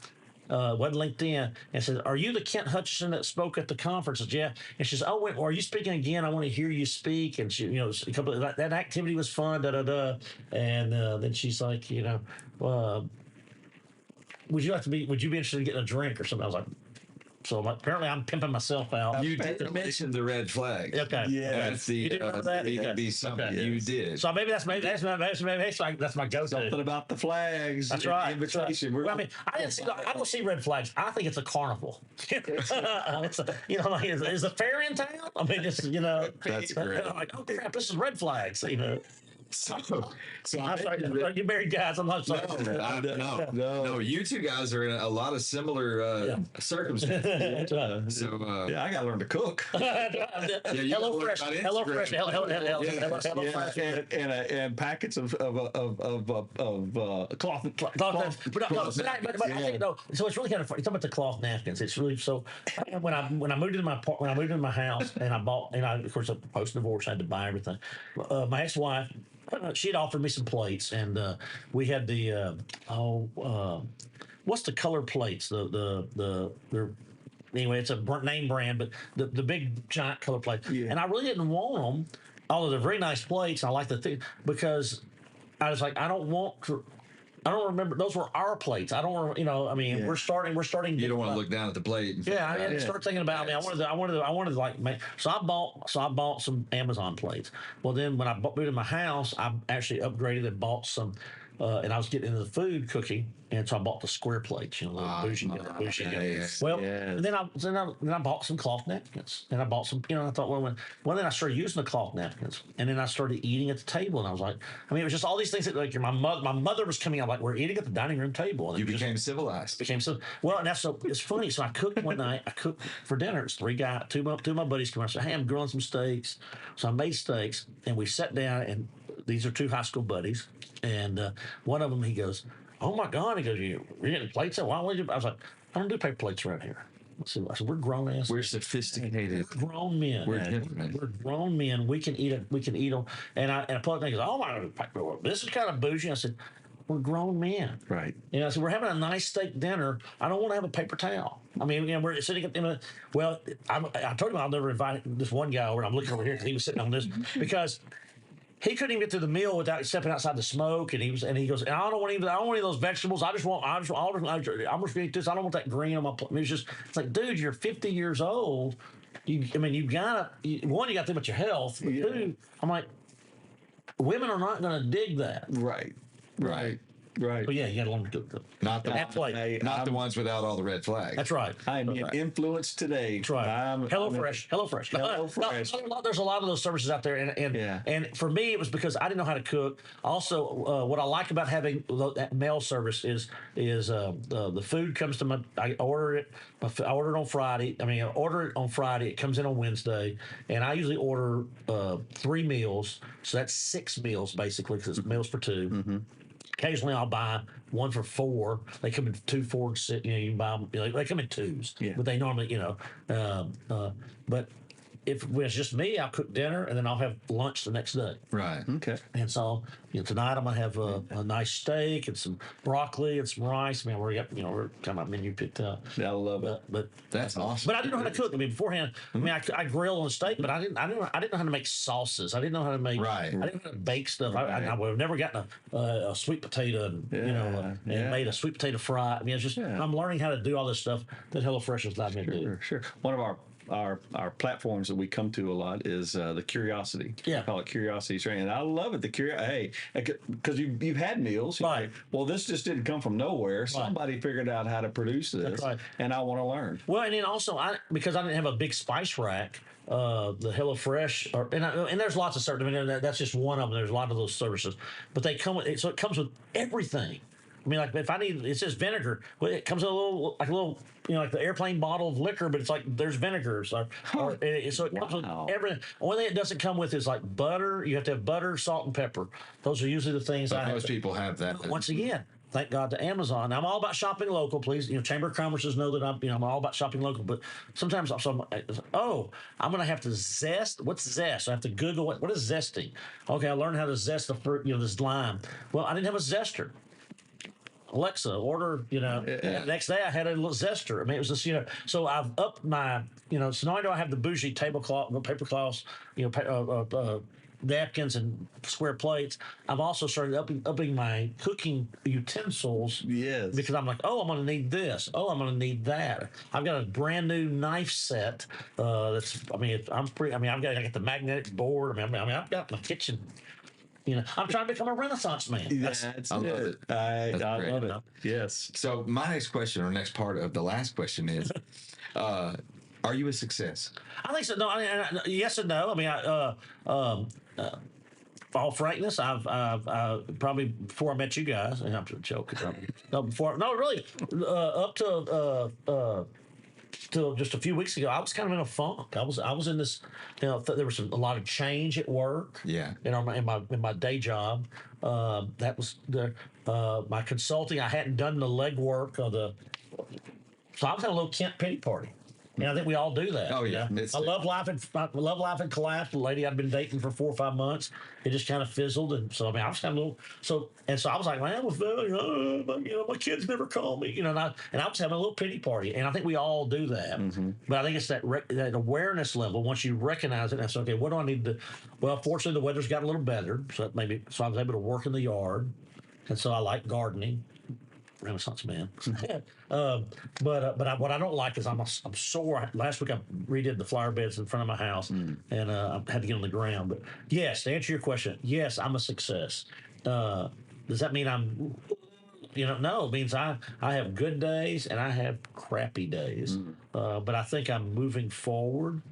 Wasn't LinkedIn, and said, "Are you the Kent Hutchison that spoke at the conference?" I said, yeah. And she said, "Oh, wait, well, are you speaking again? I want to hear you speak." And she, a couple of, that activity was fun, And then she's like, would you be interested in getting a drink or something? I was like. So apparently I'm pimping myself out. You did mention the red flag. Okay. Yeah. That's the you did remember that? be something Okay. you did. So maybe that's my go-to. Something about the flags. That's right. Invitation. Well, I mean, I don't see red flags. I think it's a carnival. It's a fair in town. I mean, That's great. I'm like, oh crap, this is red flags. So, so I'm sorry, you married guys. I'm not sorry. no. You two guys are in a lot of similar circumstances. So, I got to learn to cook. Hello Fresh, Hello Fresh, Hello Fresh, and packets of cloth. But I think so it's really kind of funny. It's about the cloth napkins. It's really so. When I moved into my house and I bought, of course, post divorce, I had to buy everything. My ex wife, she had offered me some plates, and we had the what's the color plates? They're anyway, it's a name brand, but the big giant color plate. Yeah. And I really didn't want them, although they're very nice plates. I like the thing because I was like, I don't remember. Those were our plates. I don't, we're starting. You don't want to look down at the plate. I had to start thinking about. I wanted to like make. So I bought some Amazon plates. Well, then when I moved in my house, I actually upgraded and bought some. And I was getting into the food cooking, and so I bought the square plates, the bougie. Well, and then I bought some cloth napkins, and I bought some. I thought, well, then I started using the cloth napkins, and then I started eating at the table, and I was like, it was just all these things that like my mother was coming out like we're eating at the dining room table. And you became civilized. Well, and that's so it's funny. So I cooked one night. I cooked for dinner. It's two of my buddies come out. I said, hey, I'm grilling some steaks. So I made steaks, and we sat down, and these are two high school buddies. And one of them, he goes, oh, my God. He goes, you're getting plates? Why would you? I was like, I don't do paper plates around here. I said, we're grown ass. We're sophisticated. We're grown men. We're grown men. We can eat it. We can eat them. And I put things, oh, my God, this is kind of bougie. I said, we're grown men. Right. I said, we're having a nice steak dinner. I don't want to have a paper towel. We're sitting at the, well, I told him I'll never invite this one guy over. And I'm looking over here because he was sitting on this because he couldn't even get through the meal without stepping outside the smoke, and he goes, I don't want any of those vegetables. I'm just gonna eat this. I don't want that green on my plate. It's like, dude, you're 50 years old. You gotta think about your health. But two, I'm like, women are not gonna dig that. Right. But yeah, you got to learn to cook. Not the ones without all the red flags. That's right. I'm influenced today. That's right. HelloFresh. There's a lot of those services out there, and for me, it was because I didn't know how to cook. Also, what I like about having that mail service is the food comes to I order it. I order it on Friday. I order it on Friday. It comes in on Wednesday, and I usually order 3 meals. So that's 6 meals basically because it's meals for 2. Mm-hmm. Occasionally, I'll buy one for 4. They come in 2, 4, and 6. You can buy them. They come in 2s, but they normally, but if it's just me, I'll cook dinner and then I'll have lunch the next day. Right. Okay. And so tonight I'm gonna have a nice steak and some broccoli and some rice. We're kind of menu picked up. I love it. But that's awesome. But I didn't know how to cook. Beforehand, I grill on a steak, but I didn't know how to make sauces. I didn't know how to make. Right. I didn't know how to bake stuff. Right. I've never gotten a sweet potato and made a sweet potato fry. It's just I'm learning how to do all this stuff that HelloFresh has allowed me to do. Sure. One of our platforms that we come to a lot is the Curiosity. Yeah. I call it Curiosity Training. And I love it. Because you've had meals. Right. Well, this just didn't come from nowhere. Right. Somebody figured out how to produce this. That's right. And I want to learn. Well, and then also, because I didn't have a big spice rack, the HelloFresh, and there's lots of services. That's just one of them. There's a lot of those services. But they come with, so it comes with everything. Like if I need, it says vinegar. Well, it comes in a little, like the airplane bottle of liquor, but it's like there's vinegar. So it comes with everything. Only thing it doesn't come with is like butter. You have to have butter, salt, and pepper. Those are usually the things. Most people have that. Once again, thank God to Amazon. Now, I'm all about shopping local. Please, Chamber of Commerce know that I'm all about shopping local. But sometimes I'm going to have to zest. What's zest? I have to Google what is zesting. Okay, I learned how to zest the fruit. This lime. Well, I didn't have a zester. Alexa, order, the next day I had a little zester. It was just, so I've upped my, so now I know I have the bougie tablecloth, paper cloths, napkins and square plates. I've also started upping my cooking utensils. Yes. Because I'm like, I'm going to need this. I'm going to need that. I've got a brand new knife set. I got the magnetic board. I've got my kitchen. I'm trying to become a Renaissance man. I love it. I love it. Yes. So my next question, or next part of the last question is, are you a success? I think so. No, yes and no. all frankness, I've probably before I met you guys, and I'm joking. No, really, up to till just a few weeks ago, I was kind of in a funk. I was in this, there was a lot of change at work. Yeah. In my day job, that was the my consulting. I hadn't done the legwork of the, so I was having a little Kent pity party. And I think we all do that. Oh yeah, I love life and collapse. The lady I'd been dating for 4 or 5 months, it just kind of fizzled, and so I mean I was kind of a little so I was like, man, my kids never call me, and I was having a little pity party, and I think we all do that. But I think it's that awareness level. Once you recognize it, that's okay. What do I need to? Well, fortunately, the weather's got a little better, so I was able to work in the yard, and so I like gardening. Renaissance man. But what I don't like is I'm sore. Last week I redid the flower beds in front of my house, and I had to get on the ground. But yes, to answer your question, yes, I'm a success. Does that mean I'm? No, it means I have good days and I have crappy days. But I think I'm moving forward.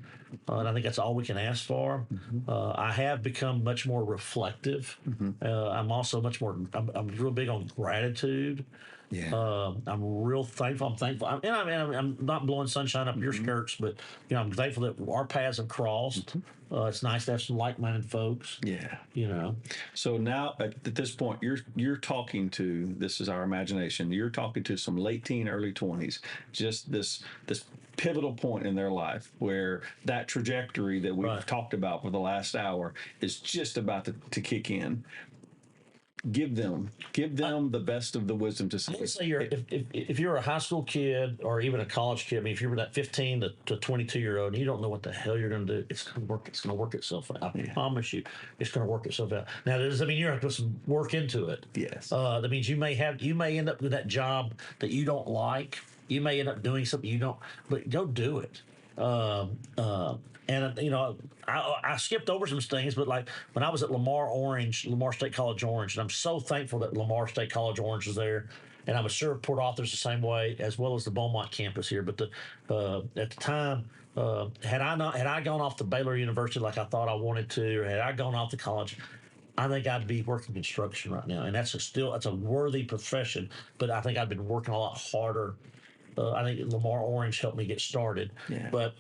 And I think that's all we can ask for. I have become much more reflective. I'm also much more. I'm real big on gratitude. Yeah. I'm real thankful. I'm thankful. I'm not blowing sunshine up your skirts, but I'm thankful that our paths have crossed. It's nice to have some like-minded folks. Yeah. So now at this point, you're talking to, this is our imagination. You're talking to some late teen, early 20s. Just this pivotal point in their life where that trajectory that we've talked about for the last hour is just about to kick in. Give them the best of the wisdom to say. I would say if you're a high school kid or even a college kid, I mean, if you're that 15 to 22-year-old and you don't know what the hell you're going to do, it's going to work. It's going to work itself out. I promise you, it's going to work itself out. Now, that doesn't mean you're going to put some work into it. Yes. That means you may end up with that job that you don't like. You may end up doing something you don't, but go do it. I skipped over some things, but like when I was at Lamar State College Orange, and I'm so thankful that Lamar State College Orange is there, and I'm sure Port Arthur's the same way, as well as the Beaumont campus here. But at the time, had I gone off to Baylor University like I thought I wanted to, or had I gone off to college, I think I'd be working construction right now, and that's a worthy profession. But I think I've been working a lot harder. I think Lamar Orange helped me get started. Yeah. But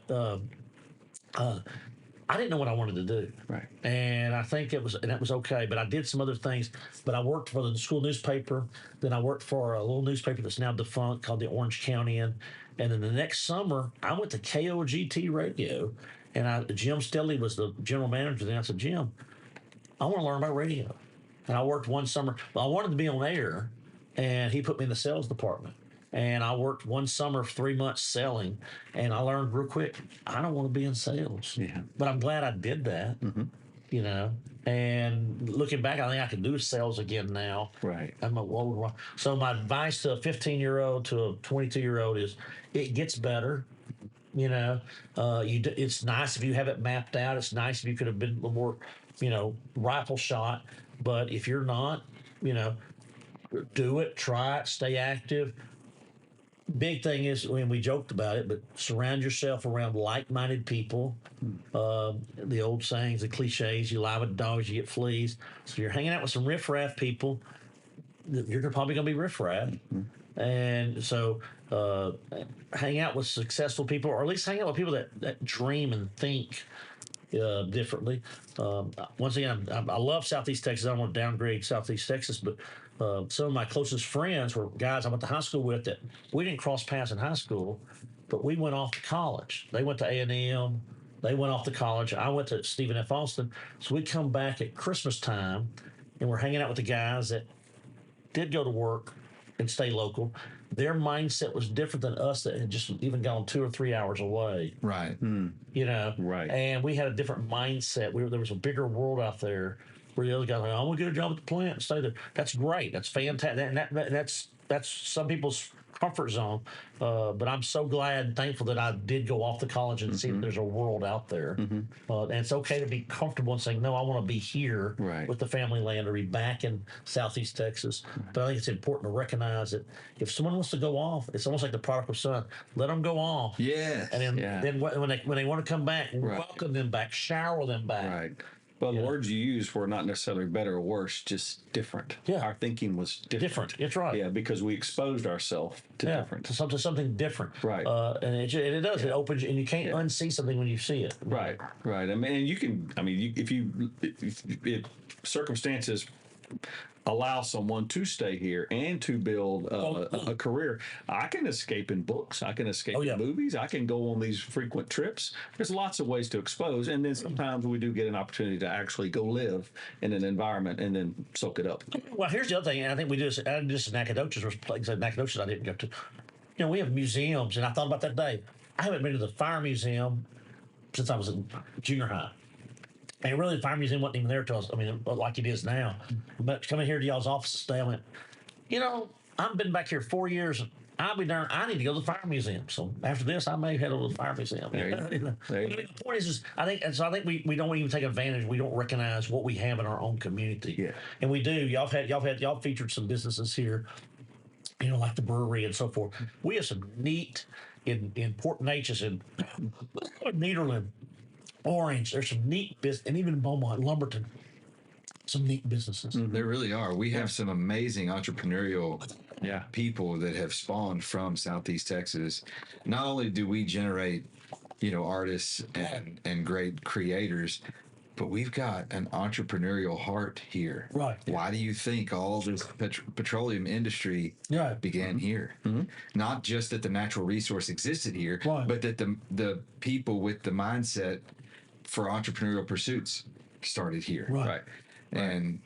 I didn't know what I wanted to do. Right. And I think that was okay. But I did some other things. But I worked for the school newspaper. Then I worked for a little newspaper that's now defunct called the Orange Countian. And then the next summer, I went to KOGT Radio. And Jim Stelly was the general manager there. I said, Jim, I want to learn about radio. And I worked one summer. Well, I wanted to be on air. And he put me in the sales department. And I worked one summer, 3 months selling, and I learned real quick, I don't want to be in sales. Yeah. But I'm glad I did that, And looking back, I think I can do sales again now. Right. So my advice to a 15-year-old to a 22-year-old is it gets better. It's nice if you have it mapped out. It's nice if you could have been a little more, rifle shot. But if you're not, do it, try it, stay active. Big thing is, when we joked about it, but surround yourself around like-minded people. The old sayings, the cliches, you lie with dogs, you get fleas. So you're hanging out with some riffraff people, you're probably going to be riffraff. And so hang out with successful people, or at least hang out with people that dream and think differently. Once again, I love Southeast Texas. I don't want to downgrade Southeast Texas, but some of my closest friends were guys I went to high school with that we didn't cross paths in high school, but we went off to college. They went to A&M. They went off to college. I went to Stephen F. Austin. So we'd come back at Christmas time, and we're hanging out with the guys that did go to work and stay local. Their mindset was different than us that had just even gone 2 or 3 hours away. Right. Right. And we had a different mindset. There was a bigger world out there where the other guy's like, I'm going to get a job at the plant and stay there. That's great. That's fantastic. And that's some people's comfort zone. But I'm so glad and thankful that I did go off to college and see that there's a world out there. And it's okay to be comfortable and saying, no, I want to be here with the family land or be back in Southeast Texas. But I think it's important to recognize that if someone wants to go off, it's almost like the prodigal son. Let them go off. Yeah. And then when they want to come back, welcome them back, shower them back. Right. Well, the words you used were not necessarily better or worse, just different. Yeah. Our thinking was different. Different. It's right. Yeah, because we exposed ourselves to different. To something different. Right. And it does. It opens, and you can't unsee something when you see it. Right. Right. I mean, you can. I mean, if circumstances allow someone to stay here and to build a career, I can escape in books. I can escape in movies. I can go on these frequent trips. There's lots of ways to expose. And then sometimes we do get an opportunity to actually go live in an environment and then soak it up. Well, here's the other thing, and I think we do this. I did this in Nacogdoches, or places in Nacogdoches I didn't go to. You know, we have museums, and I thought about that today. I haven't been to the fire museum since I was in junior high. And really, the fire museum wasn't even there till like it is now. But coming here to y'all's office today, I went, I've been back here 4 years. I'll be darned, I need to go to the fire museum. So after this, I may head over to the fire museum. The point is, I think we don't even take advantage. We don't recognize what we have in our own community. Yeah. And we do. Y'all featured some businesses here, like the brewery and so forth. We have some neat in Port Neches and Nederland. Orange, there's some neat business, and even in Beaumont, Lumberton, some neat businesses. There really are. We have some amazing entrepreneurial people that have spawned from Southeast Texas. Not only do we generate, artists and great creators, but we've got an entrepreneurial heart here. Right. Why do you think all this petroleum industry began here? Not just that the natural resource existed here, but that the people with the mindset for entrepreneurial pursuits started here. Right. And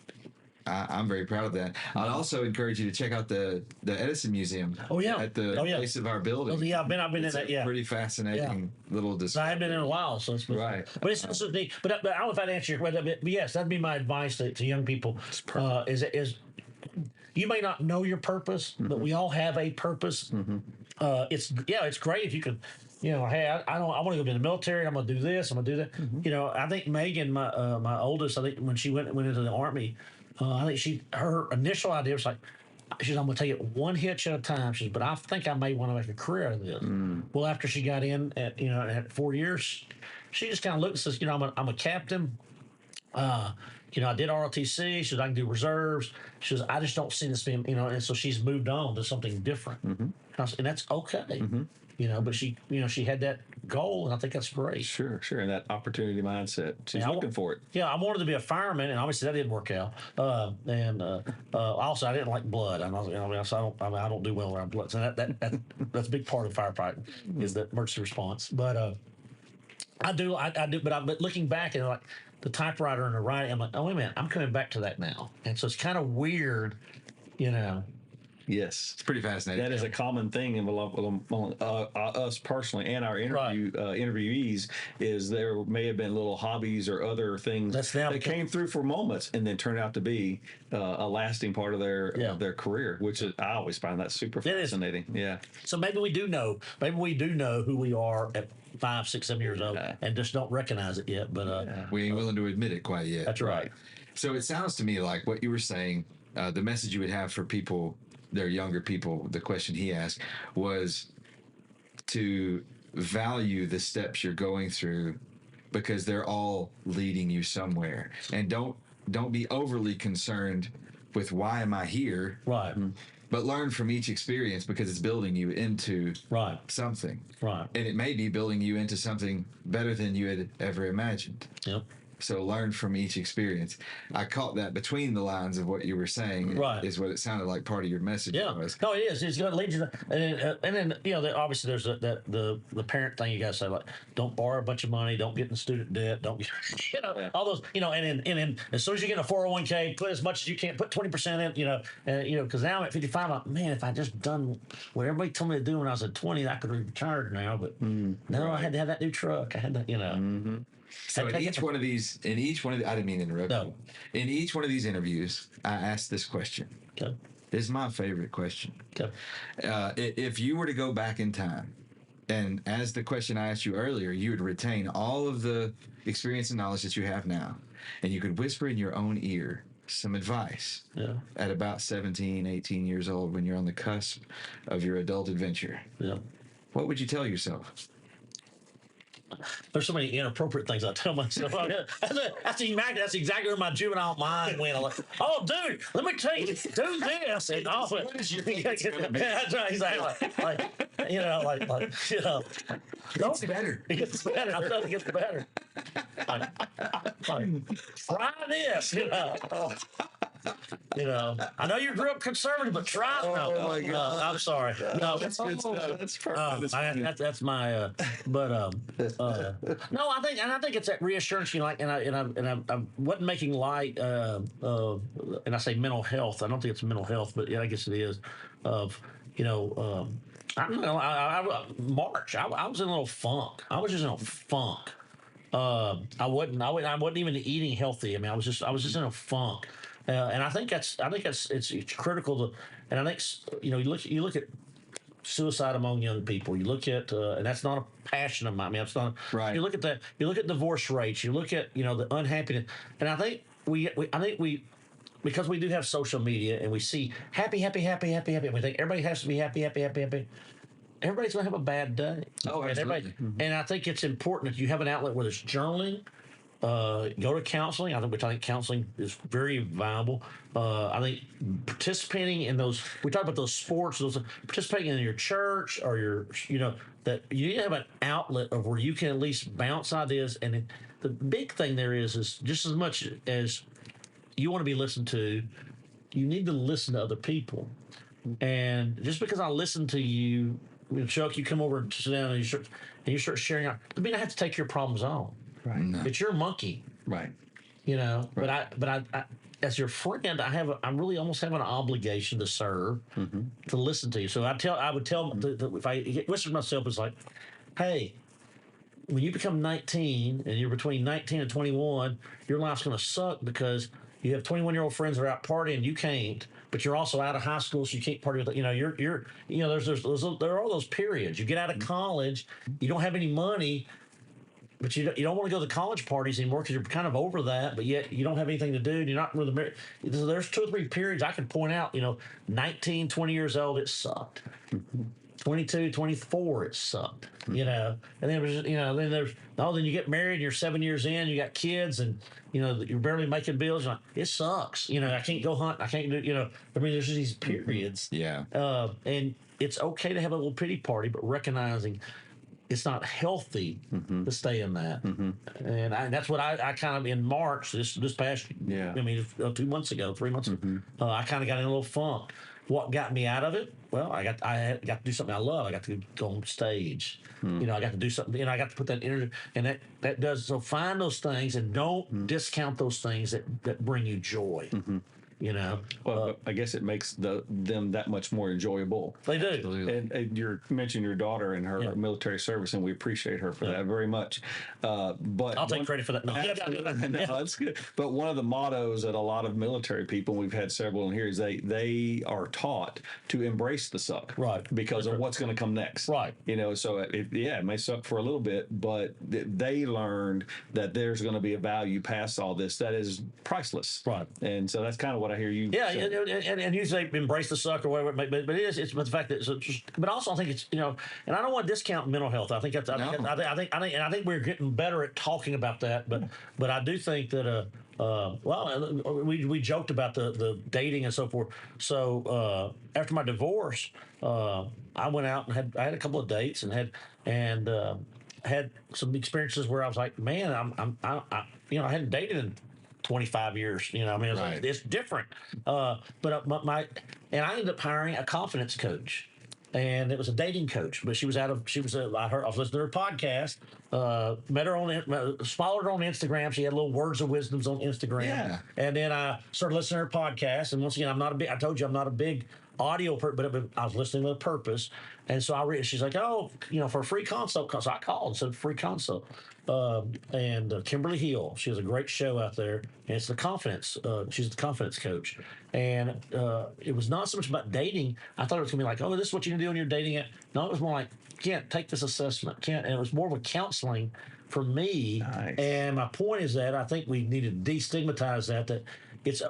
I'm very proud of that. I'd also encourage you to check out the Edison Museum. At the base of our building. I've been in that. Yeah, pretty fascinating little display. I haven't been in a while, so it's right. But it's neat. But I don't know if I'd answer your question. But yes, that'd be my advice to young people. Is you may not know your purpose, but we all have a purpose. It's great if you could. Hey, I want to go in the military. I'm going to do this. I'm going to do that. I think Megan, my oldest, I think when she went into the Army, I think her initial idea was like, she said, I'm going to take it one hitch at a time. She said, but I think I may want to make a career out of this. Well, after she got in at 4 years, she just kind of looked and says, I'm a captain. I did ROTC. She said, I can do reserves. She says, I just don't see this being, and so she's moved on to something different. And that's okay. But she had that goal, and I think that's great. Sure. And that opportunity mindset. She's looking for it. Yeah, I wanted to be a fireman, and obviously that didn't work out. Also, I didn't like blood. I don't do well around blood. So that's a big part of firefighting is the emergency response. But I do. But looking back and like the typewriter and the writing, I'm like, oh wait a minute, I'm coming back to that now, and so it's kind of weird, Yes, it's pretty fascinating. That is a common thing among us personally and our interviewees. Is there may have been little hobbies or other things that came through for moments and then turned out to be a lasting part of their career, which I always find that super fascinating. Yeah. So maybe we do know who we are at 5, 6, 7 years old and just don't recognize it yet. But we ain't willing to admit it quite yet. That's right. So it sounds to me like what you were saying. The message you would have for people. They're younger people. The question he asked was to value the steps you're going through because they're all leading you somewhere, and don't be overly concerned with why am I here, right? But learn from each experience because it's building you into something, right? And it may be building you into something better than you had ever imagined. Yep. So learn from each experience. I caught that between the lines of what you were saying. Is what it sounded like part of your message was. No, it is. It's going to lead you to, and then obviously there's the parent thing you got to say, like, don't borrow a bunch of money, don't get in student debt, don't all those and then as soon as you get a 401k, put as much as you can, put 20% in, because now I'm at 55. I'm like, man, if I just done what everybody told me to do when I was at 20, I could have retired now. But no, I had to have that new truck. I had to, So in each one of these, I didn't mean to interrupt you. In each one of these interviews, I asked this question. Okay. This is my favorite question. Okay. If you were to go back in time, and as the question I asked you earlier, you would retain all of the experience and knowledge that you have now, and you could whisper in your own ear some advice at about 17, 18 years old when you're on the cusp of your adult adventure. Yeah. What would you tell yourself? There's so many inappropriate things I tell myself. That's exactly where my juvenile mind went. I'm like, oh, dude, let me tell you, do this. And all What is your think it's gonna be? that's right, exactly. It gets better. It gets better. I'm telling you, it gets better. Try this, I know you grew up conservative, but try it. Oh my God. I'm sorry. No, That's good stuff. That's perfect. that's my. No, I think it's that reassurance. I wasn't making light and I say mental health. I don't think it's mental health, but yeah, I guess it is. Of I don't know. March. I was in a little funk. I was just in a funk. I wasn't even eating healthy. I mean, I was just in a funk, and I think it's critical to, and I think you look at suicide among young people. You look at, and that's not a passion of mine. I mean, it's not right. You look at divorce rates. You look at the unhappiness, and I think we. Because we do have social media and we see happy, and we think everybody has to be happy. Everybody's going to have a bad day. Oh, absolutely. And I think it's important that you have an outlet, whether it's journaling, go to counseling. I think counseling is very viable. I think participating in those, we talk about those sports, participating in your church or that you need to have an outlet of where you can at least bounce ideas. And the big thing there is just as much as you want to be listened to, you need to listen to other people. And just because I listen to you, Chuck, you come over and sit down and you start sharing out. I mean, I have to take your problems on. Right. No. It's your monkey. Right. Right. But I as your friend, I really almost have an obligation to serve, to listen to you. So I would tell if I whisper to myself, it's like, hey, when you become 19 and you're between 19 and 21, your life's going to suck because you have 21-year-old friends that are out partying, you can't, but you're also out of high school, so you can't party with. There are all those periods. You get out of college, you don't have any money, but you don't want to go to the college parties anymore because you're kind of over that. But yet you don't have anything to do. And you're not really married. There's 2 or 3 periods I can point out. 19, 20 years old, it sucked. 22, 24, it sucked. And then then you get married, you're 7 years in, you got kids, and you're barely making bills. It sucks. I can't go hunt. I can't do. I mean, there's just these periods. Yeah. And it's okay to have a little pity party, but recognizing it's not healthy to stay in that. And that's what I kind of in March this past. Yeah. I mean, 2 months ago, 3 months ago, I kind of got in a little funk. What got me out of it? Well, I got to do something I love. I got to go on stage. I got to do something. I got to put that energy, and that does. So find those things and don't discount those things that bring you joy. Well, I guess it makes them that much more enjoyable. They do. Absolutely. And you mentioned your daughter and her military service, and we appreciate her for that very much. But I'll take credit for that. No, no, that's good. But one of the mottos that a lot of military people, we've had several in here, is they are taught to embrace the suck, right? Because of what's going to come next, right? So it may suck for a little bit, but they learned that there's going to be a value past all this that is priceless, right? And so that's kind of what I hear you. Yeah, and you say embrace the suck or whatever, but it is. It's the fact that but also I think it's and I don't want to discount mental health. I think that's I think we're getting better at talking about that, but I do think that we joked about the dating and so forth. So after my divorce, I went out and I had a couple of dates and had some experiences where I was like, man, I hadn't dated in 25 years. I mean, it's different. I ended up hiring a confidence coach. And it was a dating coach, but I was listening to her podcast, met her followed her on Instagram. She had little words of wisdoms on Instagram. Yeah. And then I started listening to her podcast. And once again, I told you I'm not a big audio person, but I was listening with a purpose. And so she's like, for a free consult. So I called and said free consult. And Kimberly Hill, she has a great show out there, and it's the confidence. She's the confidence coach, and it was not so much about dating. I thought it was gonna be like, oh, this is what you can do when you're dating it. No, it was more like, Kent, take this assessment, and it was more of a counseling for me. Nice. And my point is that I think we need to destigmatize that it's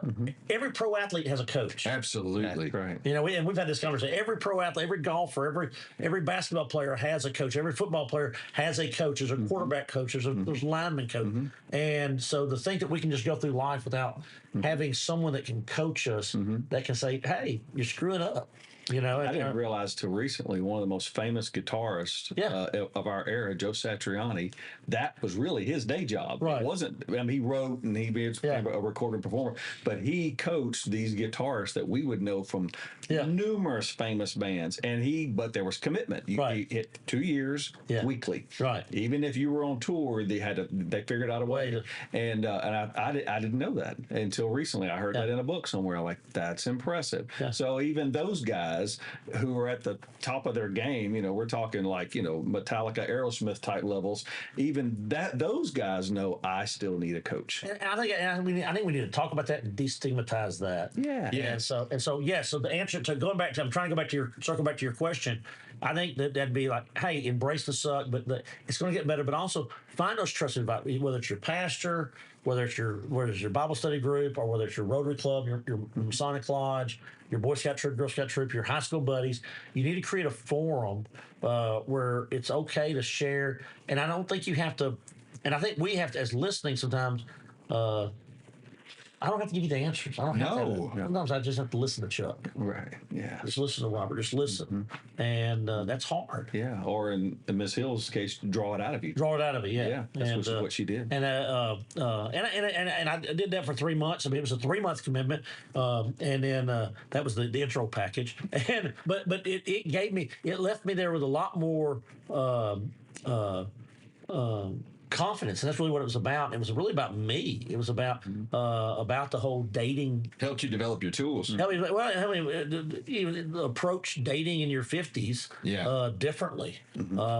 every pro athlete has a coach. Absolutely. That's right. You know, and we've had this conversation. Every pro athlete, every golfer, every basketball player has a coach. Every football player has a coach. There's a quarterback coach. There's lineman coach. And so to think that we can just go through life without having someone that can coach us, that can say, "Hey, you're screwing up." You know, I didn't realize till recently one of the most famous guitarists of our era, Joe Satriani, that was really his day job. Right. It wasn't. I mean, he wrote and he became a recording performer, but he coached these guitarists that we would know from numerous famous bands. And but there was commitment. He hit 2 years weekly. Right. Even if you were on tour, they figured out a way. And I didn't know that until recently. I heard that in a book somewhere. I'm like, that's impressive. Yeah. So even those guys who are at the top of their game, you know, we're talking like, you know, Metallica, Aerosmith type levels. Even those guys know I still need a coach. And I think we need to talk about that and destigmatize that. Yeah. And so the answer to I'm trying to circle back to your question. I think that'd be like, hey, embrace the suck, but it's going to get better. But also find those trusted advisors, whether it's your pastor, whether it's your Bible study group, or whether it's your Rotary Club, your Masonic Lodge, your Boy Scout troop, Girl Scout troop, your high school buddies. You need to create a forum where it's okay to share. And I don't think you have to. And I think we have to, as listening sometimes. I don't have to give you the answers. I don't have to. Sometimes I just have to listen to Chuck. Right. Yeah. Just listen to Robert. Just listen. And that's hard. Yeah. Or in Miss Hill's case, draw it out of you. Draw it out of you. Yeah. Yeah. That's what she did. And I did that for 3 months. I mean, it was a 3-month commitment. And then that was the intro package. And but it left me there with a lot more confidence, and that's really what it was about. It was really about me. It was about the whole dating. Helped you develop your tools. Help me approach dating in your 50s differently,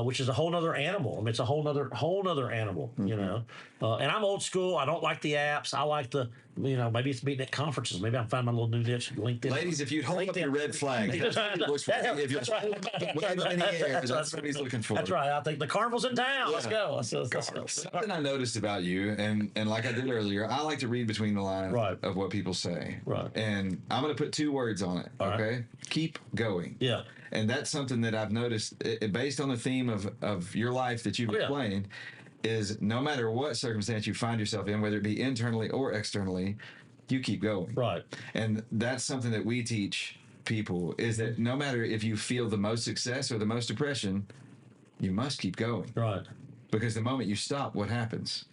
which is a whole other animal. I mean, it's a whole other animal, you know. And I'm old school. I don't like the apps. I like maybe it's meeting at conferences. Maybe I'll find my little new niche, LinkedIn. Ladies, if you'd hold up your red flag, that's what he's looking for. That's right. I think the carnival's in town. Let's go. Let's go. Something I noticed about you, and like I did earlier, I like to read between the lines of what people say. Right. And I'm going to put 2 words on it. All okay. Right. Keep going. Yeah. And that's something that I've noticed based on the theme of your life that you've explained. Is no matter what circumstance you find yourself in, whether it be internally or externally, you keep going. Right. And that's something that we teach people, is that no matter if you feel the most success or the most depression, you must keep going. Right. Because the moment you stop, what happens?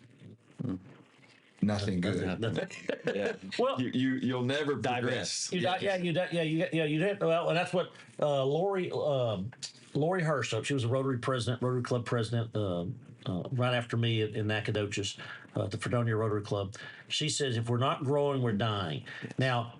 Nothing good. Yeah. Well, you'll never progress. You did. Well, and that's what Lori Hurst. She was a Rotary Club president. Right after me in Nacogdoches, the Fredonia Rotary Club. She says, if we're not growing, we're dying. Now,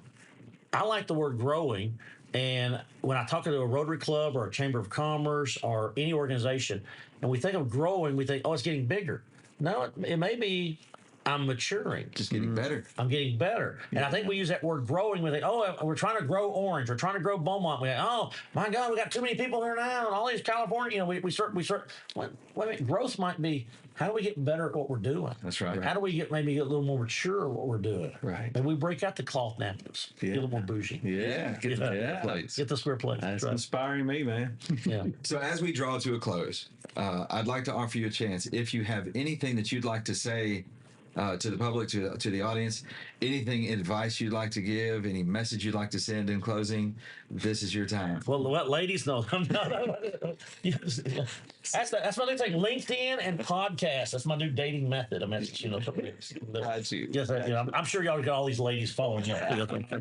I like the word growing, and when I talk to a Rotary Club or a Chamber of Commerce or any organization, and we think of growing, we think, oh, it's getting bigger. No, it may be I'm maturing. Just getting better. I'm getting better. And I think we use that word growing. We think, oh, we're trying to grow Orange. We're trying to grow Beaumont. We think, oh, my God, we got too many people here now. And all these California, we start. Wait a minute, growth might be, how do we get better at what we're doing? That's right. How do we maybe get a little more mature at what we're doing? Right. And we break out the cloth napkins. Get a little more bougie. Yeah. Get the square plates. Get the square plates. That's inspiring me, man. Yeah. So as we draw to a close, I'd like to offer you a chance. If you have anything that you'd like to say to the public, to the audience, anything, advice you'd like to give, any message you'd like to send in closing, this is your time. Well, what ladies know. That's what they take. LinkedIn and podcast. That's my new dating method. I mean, I'm sure y'all got all these ladies following you.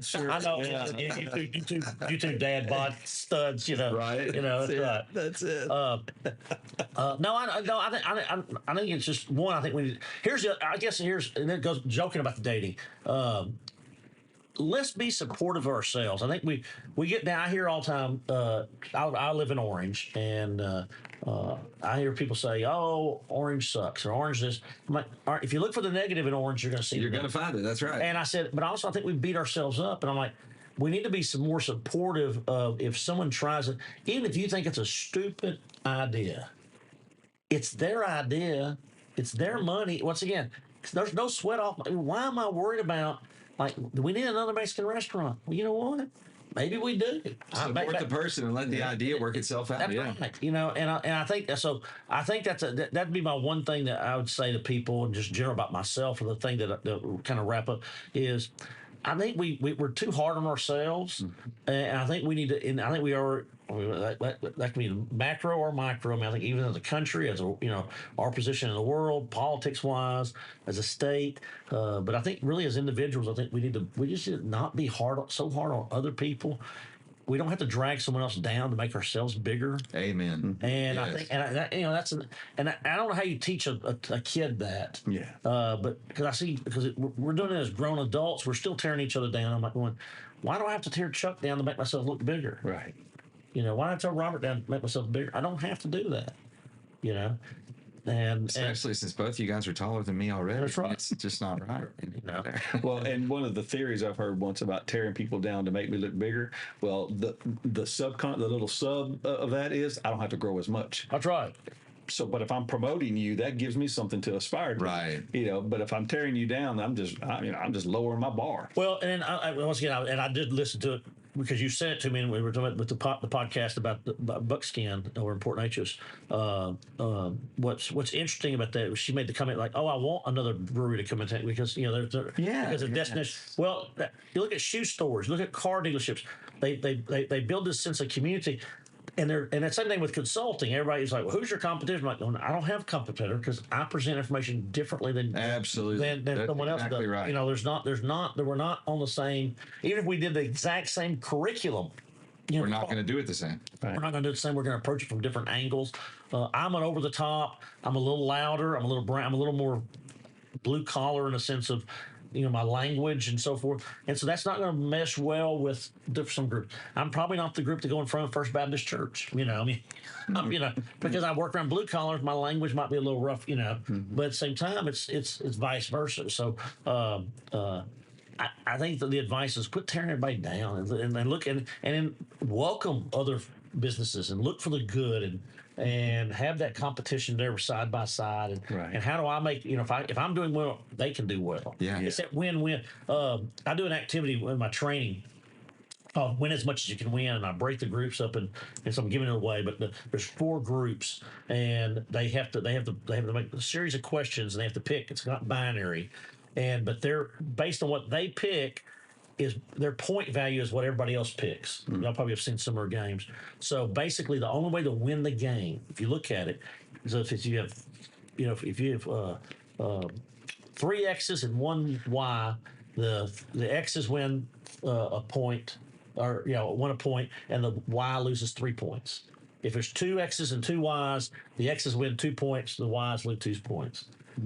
Sure. I know. Yeah. You two dad bod studs. Right. That's right. That's it. No, I think it's just one. I think we need. And it goes joking about the dating. Let's be supportive of ourselves. I think we get down. I hear all the time. I live in Orange, and I hear people say, "Oh, Orange sucks," or "Orange this." I'm like, all right, if you look for the negative in Orange, you're going to see. You're going to find it. That's right. And I said, but also I think we beat ourselves up, and I'm like, we need to be some more supportive of if someone tries it, even if you think it's a stupid idea. It's their idea. It's their money. Once again, there's no sweat off. Why am I worried about Like, do we need another Mexican restaurant? Well, you know what? Maybe we do. Support the person and let the idea work itself out. That's right. You know, and I think so. I think that'd be my one thing that I would say to people, and just general about myself, or the thing that kind of wrap up is, I think we're too hard on ourselves, and I think we need to. And I think we are. I mean, that can be macro or micro. I mean, I think even as a country, as a our position in the world, politics wise, as a state, but I think really as individuals, I think we just need to not be so hard on other people. We don't have to drag someone else down to make ourselves bigger. Amen. And yes. I think, and I don't know how you teach a kid that. Yeah. But because we're doing it as grown adults, we're still tearing each other down. I'm like going, why do I have to tear Chuck down to make myself look bigger? Right. Why do I tell Robert down to make myself bigger? I don't have to do that. And especially since both you guys are taller than me already. That's right. It's just not right. Well, and one of the theories I've heard once about tearing people down to make me look bigger. Well, the little sub of that is I don't have to grow as much. That's right. So, but if I'm promoting you, that gives me something to aspire to. Right. But if I'm tearing you down, I'm just lowering my bar. Well, and once again, I did listen to it because you sent it to me, and we were talking about the podcast about buckskin or Port Neches. What's interesting about that? She made the comment like, "Oh, I want another brewery to come in because because of destination." Well, you look at shoe stores, look at car dealerships. They build this sense of community. And the same thing with consulting. Everybody's like, well, who's your competition? I'm like, well, I don't have a competitor because I present information differently than someone else does. Right. We're not on the same. Even if we did the exact same curriculum, we're not going to do it the same. Right. We're not going to do it the same. We're going to approach it from different angles. I'm an over the top. I'm a little louder. I'm a little brown. I'm a little more blue collar in the sense of my language and so forth. And so that's not going to mesh well with some groups. I'm probably not the group to go in front of First Baptist Church, because I work around blue collars, my language might be a little rough, but at the same time, it's vice versa. So, I think that the advice is quit tearing everybody down and look and welcome other businesses and look for the good and have that competition there side by side and how do I make if I'm doing well, they can do well. It's that win-win. I do an activity in my training called Win As Much As You Can Win, and I break the groups up and so I'm giving it away, but there's 4 groups and they have to make a series of questions and they have to pick. It's not binary, but they're based on what they pick. Is their point value is what everybody else picks. Y'all probably have seen similar games. So basically, the only way to win the game, if you look at it, is if you have 3 X's and 1 Y, the X's win a point, or win a point, and the Y loses 3 points. If there's 2 X's and 2 Y's, the X's win 2 points, the Y's lose 2 points.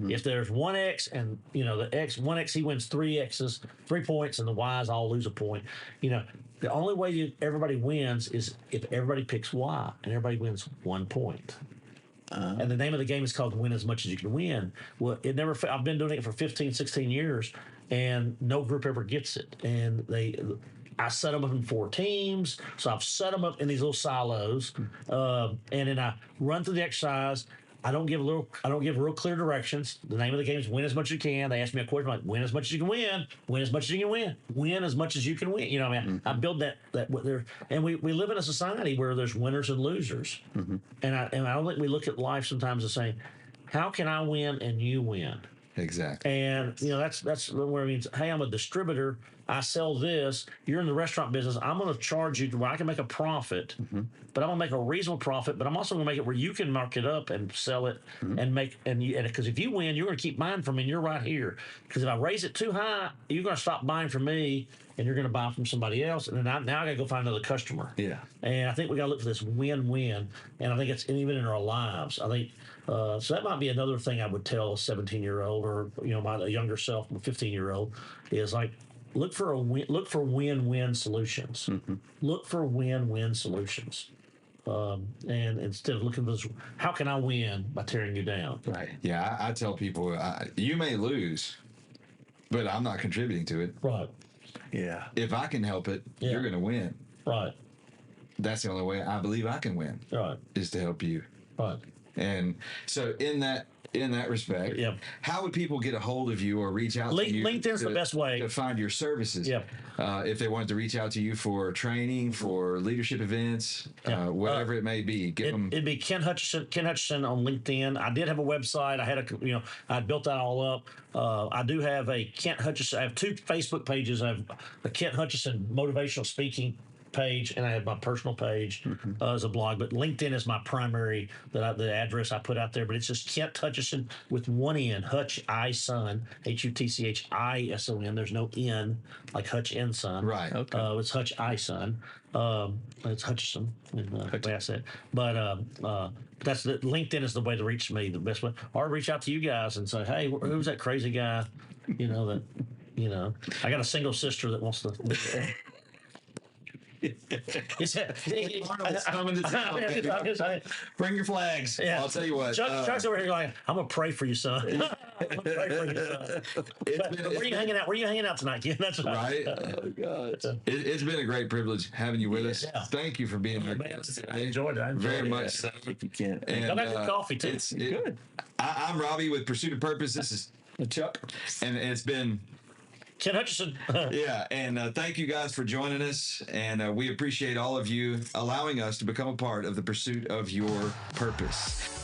If there's 1 X and one X, he wins 3 X's, 3 points, and the Y's all lose a point. The only way everybody wins is if everybody picks Y and everybody wins 1 point. And the name of the game is called Win As Much As You Can Win. Well, I've been doing it for 15, 16 years, and no group ever gets it. And I set them up in 4 teams, so I've set them up in these little silos, and then I run through the exercise. I don't give real clear directions. The name of the game is Win As Much As You Can. They ask me a question like, win as much as you can win, win as much as you can win, win as much as you can win. I build that there, and we live in a society where there's winners and losers, and I don't think we look at life sometimes as saying, how can I win and you win? Exactly. And that's where it means, hey, I'm a distributor. I sell this. You're in the restaurant business. I'm going to charge you to where I can make a profit, but I'm going to make a reasonable profit. But I'm also going to make it where you can mark it up and sell it and make because if you win, you're going to keep buying from me. And you're right here. Because if I raise it too high, you're going to stop buying from me and you're going to buy from somebody else. And then now I got to go find another customer. Yeah. And I think we got to look for this win-win. And I think it's even in our lives. I think. So that might be another thing I would tell a 17-year-old or my younger self, a 15-year-old, is like look for win-win solutions. Look for win-win solutions, and instead of looking for this, how can I win by tearing you down? Right. Yeah, I tell people you may lose, but I'm not contributing to it. Right. Yeah. If I can help it, you're going to win. Right. That's the only way I believe I can win. Right. Is to help you. Right. And so in that in that respect. Yeah. How would people get a hold of you or reach out to you? LinkedIn's the best way to find your services. Yeah. If they wanted to reach out to you for training, for leadership events, whatever it may be, It'd be Kent Hutchison on LinkedIn. I did have a website. I had I built that all up. I do have a Kent Hutchison. I have 2 Facebook pages. I have a Kent Hutchison motivational speaking page, and I have my personal page as a blog. But LinkedIn is my primary the address I put out there. But it's just Kent Hutchison with 1 N, Hutchison, Hutchison. There's no N like Hutch and Son. Right. Okay. It's Hutchison. It's Hutchison. I said, but that's LinkedIn is the way to reach me, the best way, or reach out to you guys and say, hey, who's that crazy guy? I got a single sister that wants to. Arnold's coming to town, baby. Bring your flags. Yeah. I'll tell you what. Chuck's over here going, I'm gonna pray for you, son. I'm gonna pray for you, son. Where are you hanging out? Where are you hanging out tonight, kid? That's right. Oh God. It's been a great privilege having you with us. Yeah. Thank you for being here. I enjoyed it. Very much so. If you can. And, Y'all got good coffee too. Good. I'm Robbie with Pursuit of Purpose. This is Chuck. and it's been Kent Hutchison. yeah, and thank you guys for joining us, and we appreciate all of you allowing us to become a part of the pursuit of your purpose.